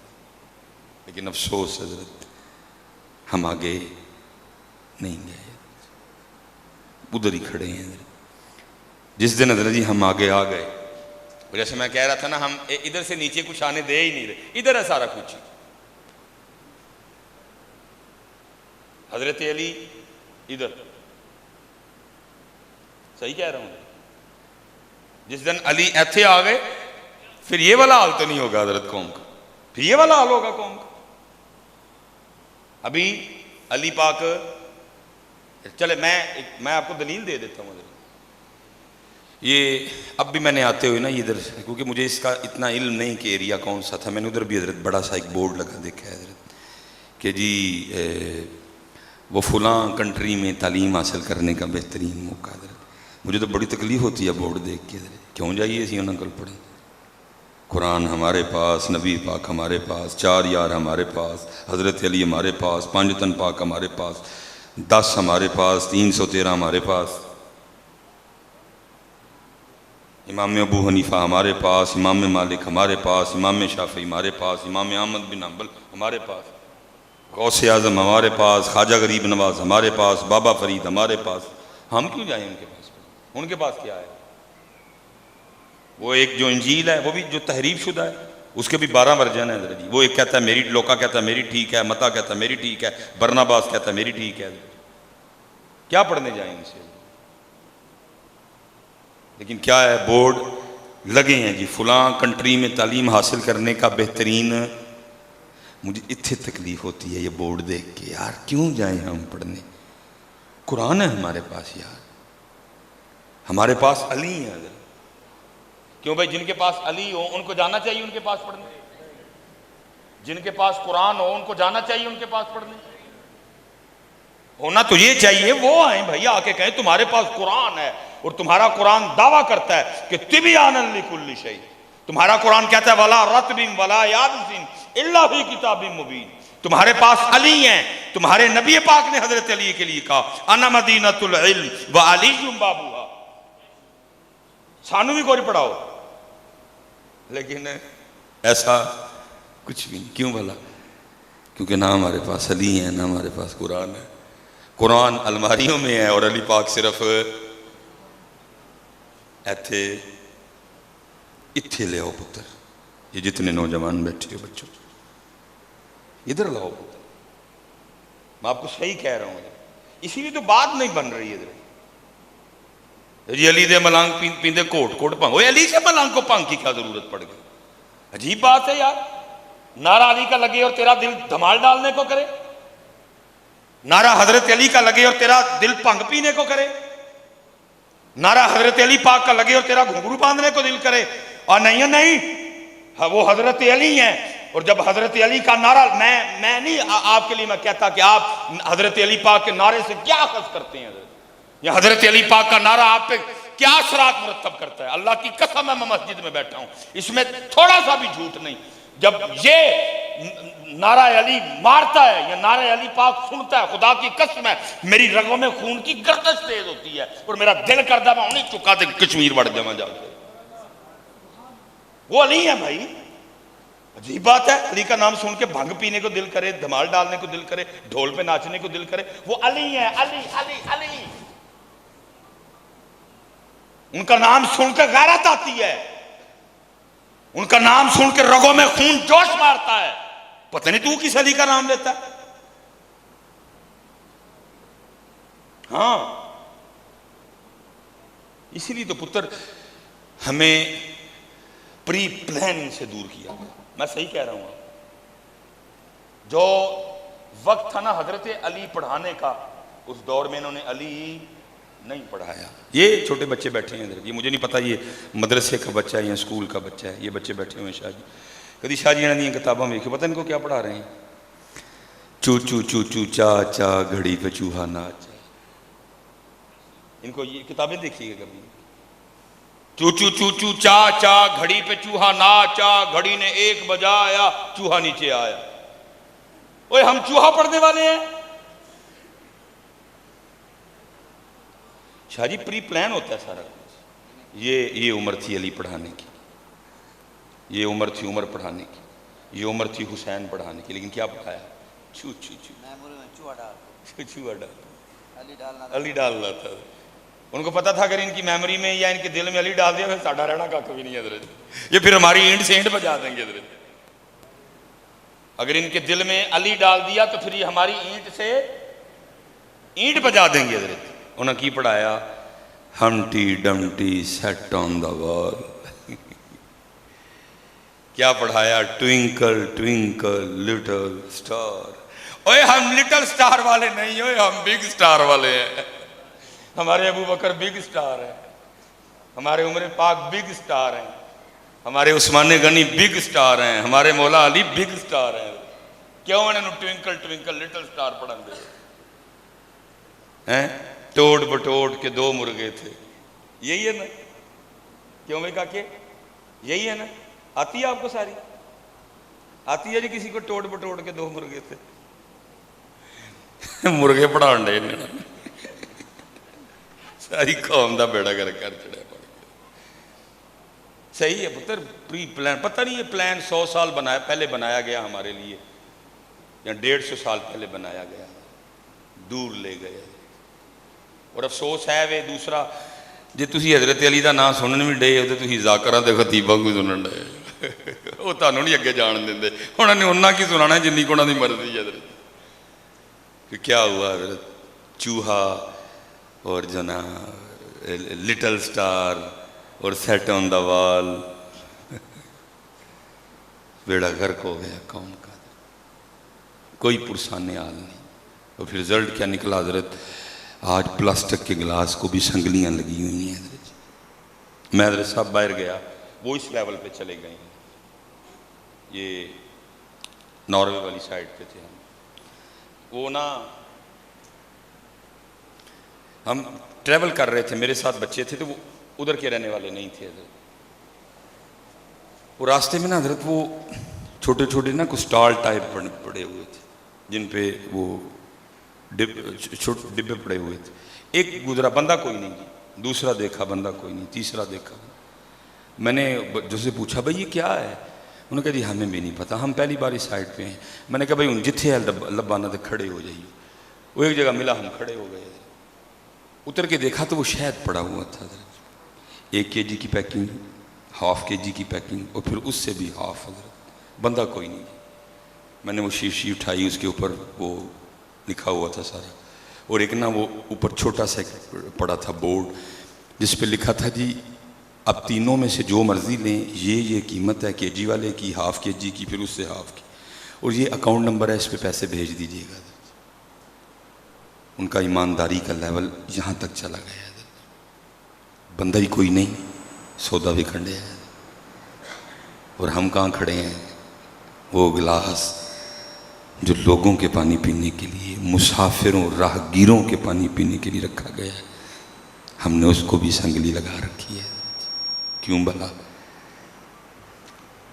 لیکن افسوس حضرت ہم آگے نہیں گئے، ادھر ہی کھڑے ہیں حضرت۔ جس دن حضرت جی ہم آگے آ گئے، جیسے میں کہہ رہا تھا نا، ہم ادھر سے نیچے کچھ آنے دے ہی نہیں رہے، ادھر ہے سارا کچھ۔ حضرت علی ادھر، صحیح کہہ رہا ہوں؟ جس دن علی ایتھے آ گئے، پھر یہ والا حال تو نہیں ہوگا حضرت قوم کا، پھر یہ والا حال ہوگا قوم کا۔ ابھی علی پاک، چلے میں آپ کو دلیل دے دیتا ہوں حضرت۔ یہ اب بھی میں نے آتے ہوئے نا ادھر، کیونکہ مجھے اس کا اتنا علم نہیں کہ ایریا کون سا تھا، میں نے ادھر بھی حضرت بڑا سا ایک بورڈ لگا دیکھا ہے حضرت کہ جی وہ فلاں کنٹری میں تعلیم حاصل کرنے کا بہترین موقع حضرت۔ مجھے تو بڑی تکلیف ہوتی ہے بورڈ دیکھ کے حضرت، کیوں جائیے اسی انہوں کل پڑھیں؟ قرآن ہمارے پاس، نبی پاک ہمارے پاس، 4 یار ہمارے پاس، حضرت علی ہمارے پاس، 5 تن پاک ہمارے پاس، 10 ہمارے پاس، 313 ہمارے پاس، امام ابو حنیفہ ہمارے پاس، امام مالک ہمارے پاس، امام شافعی ہمارے پاس، امام احمد بن حنبل ہمارے پاس، غوث اعظم ہمارے پاس، خواجہ غریب نواز ہمارے پاس، بابا فرید ہمارے پاس۔ ہم کیوں جائیں ان کے پاس؟ ان کے پاس کیا ہے؟ وہ ایک جو انجیل ہے وہ بھی جو تحریف شدہ ہے، اس کے بھی 12 ورژن ہیں حضرت جی۔ وہ ایک کہتا ہے میری، لوکا کہتا ہے میری ٹھیک ہے، متا کہتا ہے میری ٹھیک ہے، برناباس کہتا ہے میری ٹھیک ہے۔ کیا پڑھنے جائیں ان سے؟ لیکن کیا ہے، بورڈ لگے ہیں جی فلاں کنٹری میں تعلیم حاصل کرنے کا بہترین۔ مجھے اتنے تکلیف ہوتی ہے یہ بورڈ دیکھ کے، یار کیوں جائیں ہم پڑھنے؟ قرآن ہے ہمارے پاس یار، ہمارے پاس علی ہے حضرت۔ کیوں بھائی؟ جن کے پاس علی ہو ان کو جانا چاہیے ان کے پاس پڑھنے، جن کے پاس قرآن ہو ان کو جانا چاہیے ان کے پاس پڑھنے۔ ہونا تو یہ چاہیے وہ آئیں بھائی، آ کے کہیں تمہارے پاس قرآن ہے، اور تمہارا قرآن دعویٰ کرتا ہے کہ تبیانا لکل شیء، تمہارا قرآن کہتا ہے ولا رطب ولا یابس الا فی کتاب مبین۔ تمہارے پاس علی ہیں، تمہارے نبی پاک نے حضرت علی کے لیے کہا انا مدینۃ العلم وعلی بابوہا، سانو بھی کوئی پڑھاؤ، لیکن ایسا کچھ بھی نہیں۔ کیوں بھلا؟ کیونکہ نہ ہمارے پاس علی ہیں نہ ہمارے پاس قرآن ہے۔ قرآن الماریوں میں ہے اور علی پاک صرف ایتھے اتھے لے آؤ پتر۔ یہ جتنے نوجوان بیٹھے ہو بچوں ادھر لاؤ پتر، میں آپ کو صحیح کہہ رہا ہوں، اسی لیے تو بات نہیں بن رہی ادھر۔ جی علی دے ملانگ پیندے کوٹ کوٹ پنگ، وہ علی سے ملانگ کو پنگ کی کیا ضرورت پڑ گئی؟ عجیب بات ہے یار، نعرہ علی کا لگے اور تیرا دل دھمال ڈالنے کو کرے، نعرہ حضرت علی کا لگے اور تیرا دل پنگ پینے کو کرے، نعرہ حضرت علی پاک کا لگے اور تیرا گھنگرو باندھنے کو دل کرے۔ اور نہیں وہ حضرت علی ہیں، اور جب حضرت علی کا نعرہ، میں نہیں آپ کے لیے میں کہتا کہ آپ حضرت علی پاک کے نعرے سے کیا اخذ کرتے ہیں حضرت، یا حضرت علی پاک کا نعرہ آپ پہ کیا اثرات مرتب کرتا ہے۔ اللہ کی قسم ہے میں مسجد میں بیٹھا ہوں، اس میں تھوڑا سا بھی جھوٹ نہیں۔ جب یہ نعرہ علی مارتا ہے یا نعرہ علی پاک سنتا ہے، خدا کی قسم ہے میری رگوں میں خون کی گردش تیز ہوتی ہے، اور میرا دل کرتا میں انہیں چکا دے کشمیر بڑھ جمع جا کے۔ وہ علی ہے بھائی، عجیب بات ہے، علی کا نام سن کے بھنگ پینے کو دل کرے، دھمال ڈالنے کو دل کرے، ڈھول پہ ناچنے کو دل کرے۔ وہ علی ہے، علی علی علی، ان کا نام سن کے غیرت آتی ہے، ان کا نام سن کے رگوں میں خون جوش مارتا ہے۔ پتہ نہیں تو کس علی کا نام لیتا ہے؟ ہاں اسی لیے تو پتر ہمیں پری پلاننگ سے دور کیا گیا۔ میں صحیح کہہ رہا ہوں؟ جو وقت تھا نا حضرت علی پڑھانے کا، اس دور میں انہوں نے علی نہیں پڑھایا. یہ چھوٹے بچے بیٹھے ہیں ادھر, یہ مجھے نہیں پتا یہ مدرسے کا بچہ ہے یا اسکول کا بچہ ہے. یہ بچے بیٹھے ہوئے ہیں شاہ جی, کدی شاہ جی نے کتاباں میں دیکھی, پتہ ان کو کیا پڑھا رہے ہیں. چو چو چو چو چا چا گھڑی پہ چوہا ناچا. ان کو یہ کتابیں دیکھیے گا کبھی. چو چو چو چو چا چا گھڑی پہ چوہا ناچا, گھڑی نے 1 بجایا چوہا نیچے آیا. اوے ہم چوہا پڑھنے والے ہیں. شاہ جی پری پلان ہوتا ہے سارا کچھ. یہ عمر تھی علی پڑھانے کی, یہ عمر تھی عمر پڑھانے کی, یہ عمر تھی حسین پڑھانے کی, لیکن کیا پڑھایا؟ چو چو چو چوہا ڈال, علی ڈالنا تھا. ان کو پتا تھا اگر ان کی میموری میں یا ان کے دل میں علی ڈال دیا پھر ساڈا رہنا کا کبھی نہیں ادھر, یہ پھر ہماری اینٹ سے اینٹ بجا دیں گے ادھر. اگر ان کے دل میں علی ڈال دیا تو پھر یہ ہماری اینٹ سے اینٹ بجا دیں گے ادھر. انہوں نے کی پڑھایا؟ ہمٹی ڈمٹی سیٹ آن دا وال. کیا پڑھایا؟ Twinkle twinkle little star. اوے ہم لٹل سٹار والے نہیں, ہوئے ہم بگ سٹار والے ہیں. ہمارے ابو بکر بگ سٹار ہیں, ہمارے عمر پاک بگ سٹار ہیں, ہمارے عثمان غنی بگ سٹار ہیں, ہمارے مولا علی بگ سٹار ہیں. کیوں انہوں ٹوئنکل ٹوئنکل لٹل سٹار پڑھن دے ہیں؟ ٹوٹ بٹوٹ کے 2 مرغے تھے. یہی ہے نا, کیوں بھائی کاکے یہی ہے نا؟ آتی ہے آپ کو ساری؟ آتی ہے جی کسی کو ٹوٹ بٹوٹ کے 2 مرغے تھے؟ مرغے پڑھان ڈے ساری قوم دا بیڑا کر چڑھا پڑ گیا. صحیح ہے پتر, پری پلان. پتہ نہیں یہ پلان 100 سال پہلے بنایا گیا ہمارے لیے یا 150 سال پہلے بنایا گیا, دور لے گئے. اور افسوس ہے وہ دوسرا, جی تسی حضرت علی دا نام سنن بھی ڈے ہو تو تسی ذاکراں تے خطیباں کو سنن ڈے, وہ تانوں نہیں اگے جان دیندے. انہوں نے انہاں کی سنانا جنی کو انہاں دی مرضی ہے. حضرت کہ کیا ہوا حضرت, چوہا اور جنا لٹل سٹار اور سیٹ آن دا وال, بیڑا غرق ہو گیا قوم کا, کوئی پرسان حال نہیں. اور پھر رزلٹ کیا نکلا حضرت؟ آج پلاسٹک کے گلاس کو بھی سنگلیاں لگی ہوئی ہیں. حضرت میں حضرت صاحب باہر گیا, وہ اس لیول پہ چلے گئے ہیں. یہ ناروے والی سائڈ پہ تھے ہم, وہ نا ہم ٹریول کر رہے تھے, میرے ساتھ بچے تھے تو وہ ادھر کے رہنے والے نہیں تھے. حضرت وہ راستے میں نا حضرت وہ چھوٹے چھوٹے نا کچھ اسٹال ٹائپ پڑے ہوئے تھے جن پہ وہ ڈبے پڑے ہوئے تھے. ایک گزرا, بندہ کوئی نہیں جی, دوسرا دیکھا بندہ کوئی نہیں, تیسرا دیکھا. میں نے جو سے پوچھا بھائی یہ کیا ہے؟ انہوں نے کہا جی ہمیں بھی نہیں پتا, ہم پہلی بار اس سائڈ پہ ہیں. میں نے کہا بھائی ان جتھے ہے لبانا تو کھڑے ہو جائیے. وہ ایک جگہ ملا, ہم کھڑے ہو گئے. اتر کے دیکھا تو وہ شہد پڑا ہوا تھا. 1 kg کی پیکنگ, 1/2 kg کی پیکنگ, اور پھر اس سے بھی ہاف. حضرت بندہ کوئی نہیں. میں نے وہ شیشی اٹھائی, اس کے اوپر وہ لکھا ہوا تھا سارا, اور ایک نا وہ اوپر چھوٹا سا پڑا تھا بورڈ جس پہ لکھا تھا جی اب تینوں میں سے جو مرضی لیں, یہ قیمت ہے kg والے کی, 1/2 kg کی, پھر اس سے 1/2 کی, اور یہ اکاؤنٹ نمبر ہے, اس پہ پیسے بھیج دیجیے گا. ان کا ایمانداری کا لیول یہاں تک چلا گیا ہے. بندہ ہی کوئی نہیں, سودا بھی کھنڈے ہے. اور ہم کہاں کھڑے ہیں؟ وہ گلاس جو لوگوں کے پانی پینے کے لیے, مسافروں راہگیروں کے پانی پینے کے لیے رکھا گیا ہے, ہم نے اس کو بھی سنگلی لگا رکھی ہے. کیوں بھلا؟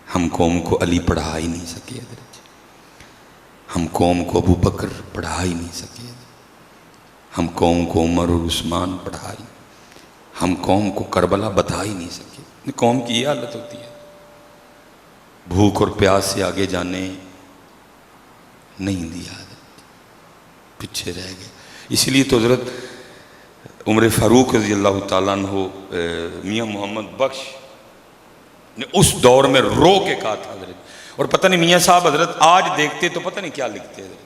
ہم قوم کو علی پڑھا ہی نہیں سکے. ہم قوم کو ابو بکر پڑھا ہی نہیں سکے. ہم قوم کو عمر اور عثمان پڑھا ہی, ہم قوم کو کربلا بتا ہی نہیں سکے. قوم کی یہ حالت ہوتی ہے, بھوک اور پیاس سے آگے جانے نہیں دیا, پیچھے رہ گئے. اسی لیے تو حضرت عمر فاروق رضی اللہ تعالیٰ عنہ میاں محمد بخش نے اس دور میں رو کے کہا تھا حضرت, اور پتہ نہیں میاں صاحب حضرت آج دیکھتے تو پتہ نہیں کیا لکھتے حضرت.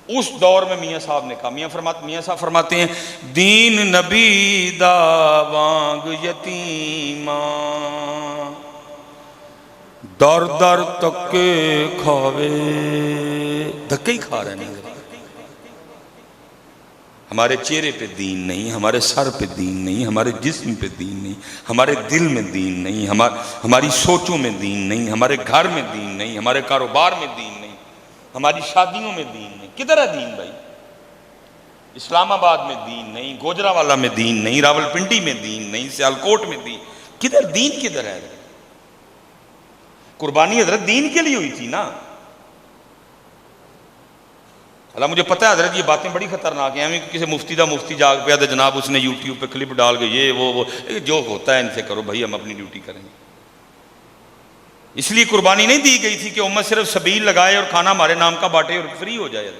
اس دور میں میاں صاحب نے کہا, میاں صاحب فرماتے ہیں دین نبی دا وانگ یتیماں در در تکے کھاوے, دھکے ہی کھا رہے ہیں. ہمارے چہرے پہ دین نہیں، ہمارے سر پہ دین نہیں، ہمارے جسم پہ دین نہیں، ہمارے دل میں دین نہیں، ہماری سوچوں میں دین نہیں، ہمارے گھر میں دین نہیں، ہمارے کاروبار میں دین نہیں، ہماری شادیوں میں دین نہیں. کدھر ہے دین بھائی؟ اسلام آباد میں دین نہیں، گوجرانوالہ میں دین نہیں، راول پنڈی میں دین نہیں، سیالکوٹ میں دین. کدھر دین کدھر ہے؟ قربانی حضرت دین کے لیے ہوئی تھی نا. اللہ مجھے پتہ ہے حضرت یہ باتیں بڑی خطرناک ہیں. ہمیں کسی مفتی جاگ پیا تو جناب اس نے یوٹیوب پہ کلپ ڈال کے یہ وہ جو ہوتا ہے ان سے کرو بھائی، ہم اپنی ڈیوٹی کریں گے. اس لیے قربانی نہیں دی گئی تھی کہ امت صرف سبیل لگائے اور کھانا ہمارے نام کا بانٹے اور فری ہو جائے.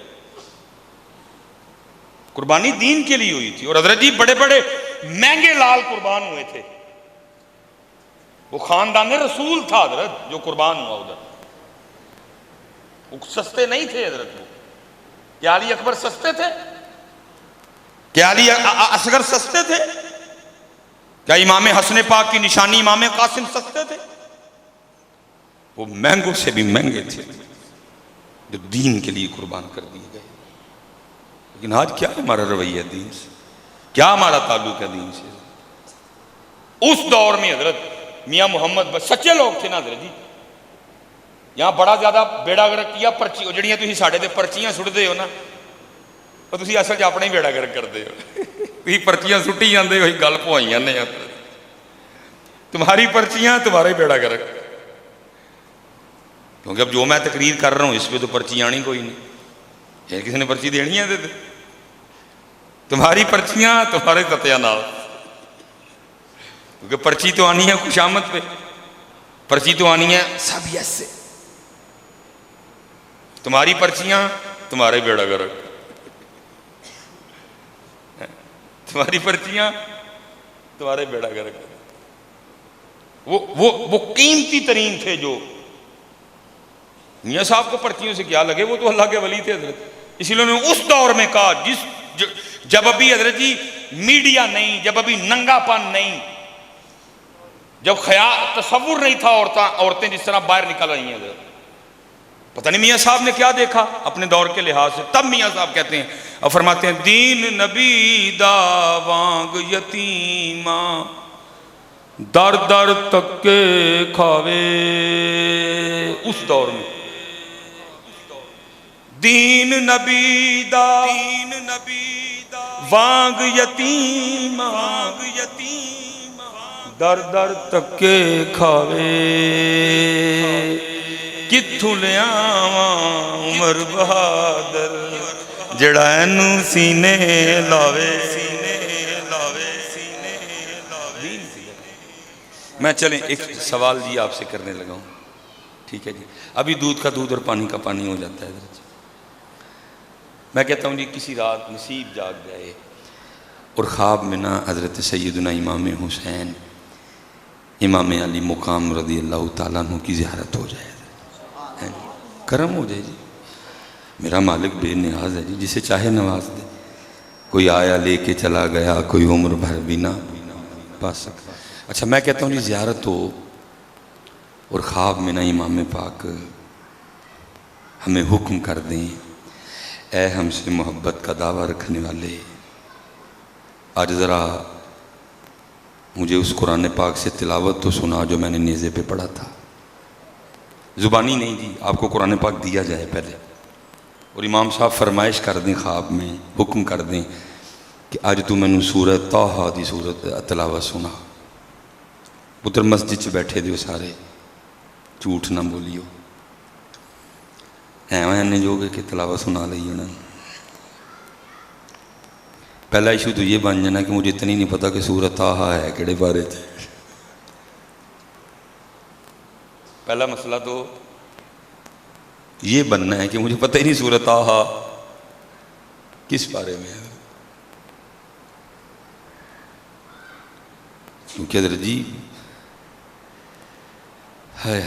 قربانی دین کے لیے ہوئی تھی. اور حضرت جی بڑے بڑے مہنگے لال قربان ہوئے تھے. وہ خاندان رسول تھا حضرت جو قربان ہوا ادھر. وہ سستے نہیں تھے حضرت. وہ کیا علی اکبر سستے تھے؟ کیا علی اصغر سستے تھے؟ کیا امام حسن پاک کی نشانی امام قاسم سستے تھے؟ وہ مہنگوں سے بھی مہنگے تھے جو دین کے لیے قربان کر دیے گئے. لیکن آج کیا ہمارا رویہ دین سے؟ کیا ہمارا تعلق ہے دین سے؟ اس دور میں حضرت میاں محمد سچے لوگ تھے نا حضرت جی. یہاں بڑا زیادہ بیڑا گرک کیا پرچی جڑیاں تسی ساڈے تے پرچیاں سٹدے ہو نا، تو تسی اصل چ اپنا ہی بیڑا گرک کردے ہو. تسی پرچیاں سٹی جاندے ہو، گل پوائی جاندے ہو. تمہاری پرچیاں تمہارا ہی بیڑا گرک. کیونکہ اب جو میں تقریر کر رہا ہوں اس پہ تو پرچی آنی کوئی نہیں. یہ کسی نے پرچی دینی ہے دے. تمہاری پرچیاں تمہارے ستیہ نال. کیونکہ پرچی تو آنی ہے خوشامد پہ، پرچی تو آنی ہے سب یس سے. تمہاری پرچیاں تمہارے بیڑا گرک. تمہاری پرچیاں تمہارے بیڑا گرک. وہ قیمتی ترین تھے. جو میاں صاحب کو پرچیوں سے کیا لگے، وہ تو اللہ کے ولی تھے حضرت. اسی لیے انہوں نے اس دور میں کہا جب ابھی حضرت جی میڈیا نہیں، جب ابھی ننگا پن نہیں، جب خیال تصور نہیں تھا عورتیں جس طرح باہر نکل رہی ہیں حضرت. پتہ نہیں میاں صاحب نے کیا دیکھا اپنے دور کے لحاظ سے. تب میاں صاحب کہتے ہیں اور فرماتے ہیں دین نبی دا وانگ یتیماں در در تکے کھاوے. اس دور میں دین نبی دا وانگ یتیماں در در تکے کھاوے. کتھوں لے آواں عمر بہادر جڑا اینو سینے لاوے. میں چلیں ایک سوال جی آپ سے کرنے لگا ہوں، ٹھیک ہے جی. ابھی دودھ کا دودھ اور پانی کا پانی ہو جاتا ہے حضرت. میں کہتا ہوں جی کسی رات نصیب جاگ جائے اور خواب میں نا حضرت سیدنا امام حسین امام علی مقام رضی اللہ تعالیٰ عنہ کی زیارت ہو جائے. کرم ہو جائے جی. میرا مالک بے نیاز ہے جی، جسے چاہے نواز دے. کوئی آیا لے کے چلا گیا، کوئی عمر بھر بھی نہ پا سکتا. اچھا میں کہتا ہوں جی زیارت ہو اور خواب میں نا امام پاک ہمیں حکم کر دیں، اے ہم سے محبت کا دعویٰ رکھنے والے، آج ذرا مجھے اس قرآن پاک سے تلاوت تو سنا جو میں نے نیزے پہ پڑھا تھا. زبانی نہیں جی، آپ کو قرآن پاک دیا جائے پہلے، اور امام صاحب فرمائش کر دیں خواب میں، حکم کر دیں کہ آج تو میں نے سورت طٰہٰ دی سورت تلاوت سنا. پتر مسجد سے بیٹھے دیو سارے، جھوٹ نہ بولیو. ایویں جو کہ تلاوت سنا لئی انہوں نے. پہلا ایشو تو یہ بن جانا کہ مجھے اتنی نہیں پتا کہ سورت طٰہٰ ہے کیڑے بارے تھے. پہلا مسئلہ تو یہ بننا ہے کہ مجھے پتہ ہی نہیں سورت طٰہٰ کس بارے میں ہے. کیونکہ حضرت جی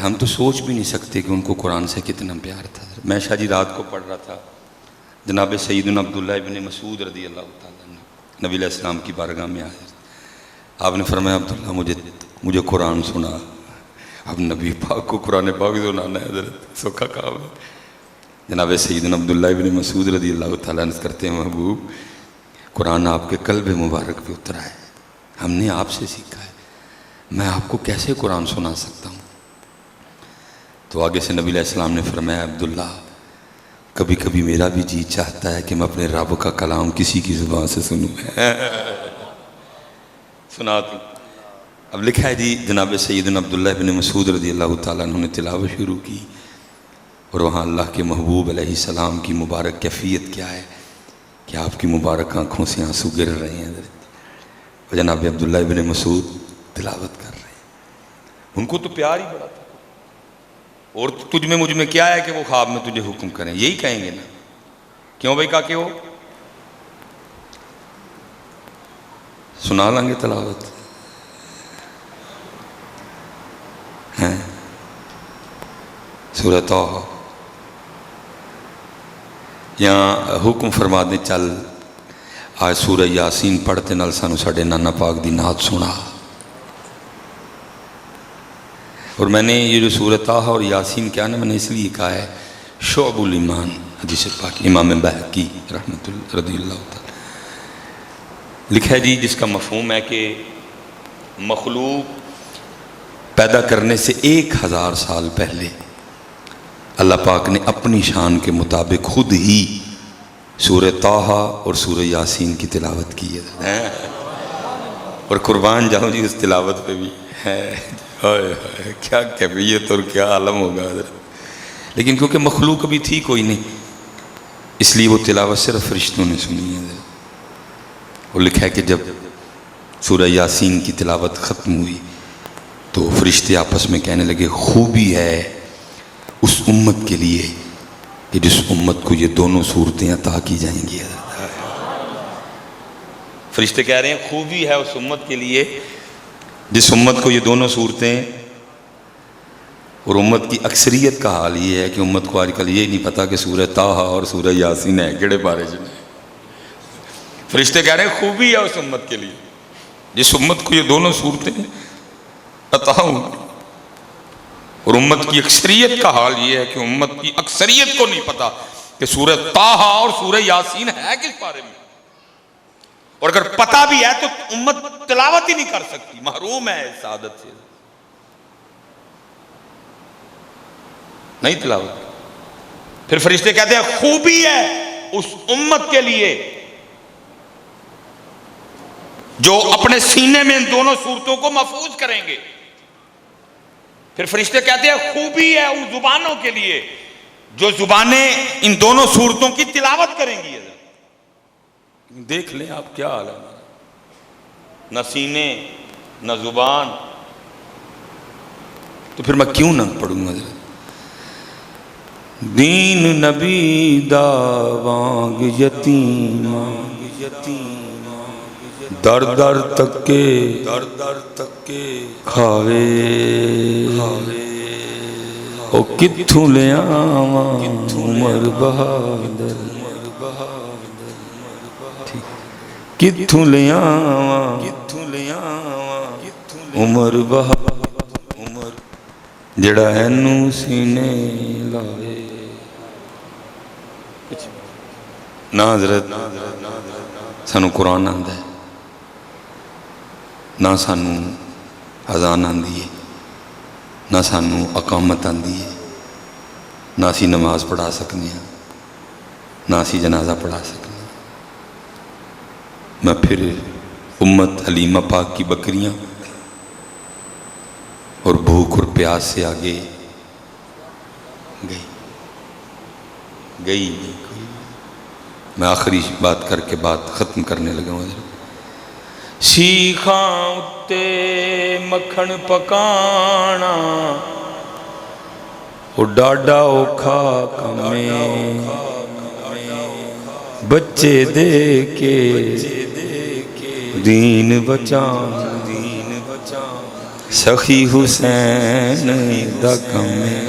ہم تو سوچ بھی نہیں سکتے کہ ان کو قرآن سے کتنا پیار تھا. میں شاہ جی رات کو پڑھ رہا تھا جناب سیدنا عبداللہ ابن مسعود رضی اللہ تعالیٰ عنہ نبی علیہ السلام کی بارگاہ میں آئے. آپ نے فرمایا عبداللہ مجھے قرآن سنا. اب نبی پاک کو قرآن پاک سنانا ہے حضرت سوکھا کام ہے. جناب سیدنا عبداللہ ابن مسعود رضی اللہ تعالیٰ عنہ کرتے ہیں محبوب قرآن آپ کے قلب مبارک پہ اترا ہے، ہم نے آپ سے سیکھا ہے، میں آپ کو کیسے قرآن سنا سکتا ہوں؟ تو آگے سے نبی علیہ السلام نے فرمایا عبداللہ کبھی کبھی میرا بھی جی چاہتا ہے کہ میں اپنے رب کا کلام کسی کی زبان سے سنوں سنا تو اب لکھا ہے جی جناب سیدنا عبداللہ بن مسعود رضی اللہ تعالیٰ عنہ نے تلاوت شروع کی اور وہاں اللہ کے محبوب علیہ السلام کی مبارک کیفیت کیا ہے کہ آپ کی مبارک آنکھوں سے آنسو گر رہے ہیں اور جناب عبداللہ بن مسعود تلاوت کر رہے ہیں، ان کو تو پیار ہی بڑا تھا، اور تجھ میں مجھ میں کیا ہے کہ وہ خواب میں تجھے حکم کریں، یہی کہیں گے نا، کیوں بھائی کہ ہو سنا لیں گے تلاوت ہیں سورہ طٰہٰ، یہاں حکم فرما دیں چل آج سورہ یاسین پڑھتے نال سانو ساڈے نانا پاک دی نعت سنا، اور میں نے یہ جو سورہ طٰہٰ اور یاسین کیا نا میں نے اس لیے کہا ہے شعب الایمان، حدیث پاک امام بہقی رحمۃ اللہ رضی اللہ تعالی لکھا ہے جی، جس کا مفہوم ہے کہ مخلوق پیدا کرنے سے 1000 سال پہلے اللہ پاک نے اپنی شان کے مطابق خود ہی سورہ طٰہٰ اور سورہ یاسین کی تلاوت کی ہے، اور قربان جاؤں جی اس تلاوت پہ بھی ہے کیا کیفیت اور کیا عالم ہوگا حضرت، لیکن کیونکہ مخلوق ابھی تھی کوئی نہیں اس لیے وہ تلاوت صرف فرشتوں نے سنی ہے حضرت۔ اور لکھا ہے کہ جب سورہ یاسین کی تلاوت ختم ہوئی تو فرشتے آپس میں کہنے لگے خوبی ہے اس امت کے لیے کہ جس امت کو یہ دونوں صورتیں عطا کی جائیں گی حضرت، فرشتے کہہ رہے ہیں خوبی ہے اس امت کے لیے جس امت کو یہ دونوں صورتیں، اور امت کی اکثریت کا حال یہ ہے کہ امت کو آج کل یہ نہیں پتا کہ سورہ طٰہٰ اور سورہ یاسین ہے کیڑے بارے جن، فرشتے کہہ رہے ہیں خوبی ہے اس امت کے لیے جس امت کو یہ دونوں صورتیں عطا ہوں گی، اور امت کی اکثریت کا حال یہ ہے کہ امت کی اکثریت کو نہیں پتا کہ سورہ طٰہٰ اور سورہ یاسین ہے کس بارے میں، اور اگر پتا بھی ہے تو امت تلاوت ہی نہیں کر سکتی، محروم ہے اس سعادت سے، نہیں تلاوت۔ پھر فرشتے کہتے ہیں خوبی ہے اس امت کے لیے جو اپنے سینے میں ان دونوں صورتوں کو محفوظ کریں گے، پھر فرشتے کہتے ہیں خوبی ہے ان زبانوں کے لیے جو زبانیں ان دونوں صورتوں کی تلاوت کریں گی۔ دیکھ لیں آپ کیا حال ہے، نہ سینے نہ زبان، تو پھر میں کیوں نہ پڑھوں گا؟ دین نبی دا وانگ یتیم در در تکے کھاوے او کتھوں لے آواں عمر بہادر، کتھوں لے آواں عمر بہادر جڑا اینو سینے لائے۔ نہ حضرت سانو قرآن آندا ہے، نہ سانو اذان آندی ہے، نہ سانو اقامت آندی ہے، نہ اسی نماز پڑھا سکنے ہیں، نہ اسی جنازہ پڑھا سکنے ہیں۔ میں پھر امت حلیمہ پاک کی بکریاں اور بھوک اور پیاس سے آگے گئی میں آخری بات کر کے بات ختم کرنے لگا ہوں۔ شیخاں اتے مکھن پکانا او ڈاڈا اوکھا کمیں، بچے دے کے دین بچانا سخی حسین دا کمیں۔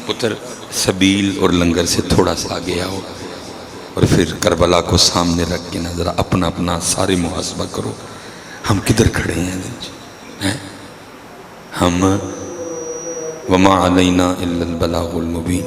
پتر سبیل اور لنگر سے تھوڑا سا آگے آؤ اور پھر کربلا کو سامنے رکھ کے ذرا اپنا اپنا سارے محاسبہ کرو، ہم کدھر کھڑے ہیں؟ ہم وما علینا الا البلاغ المبین۔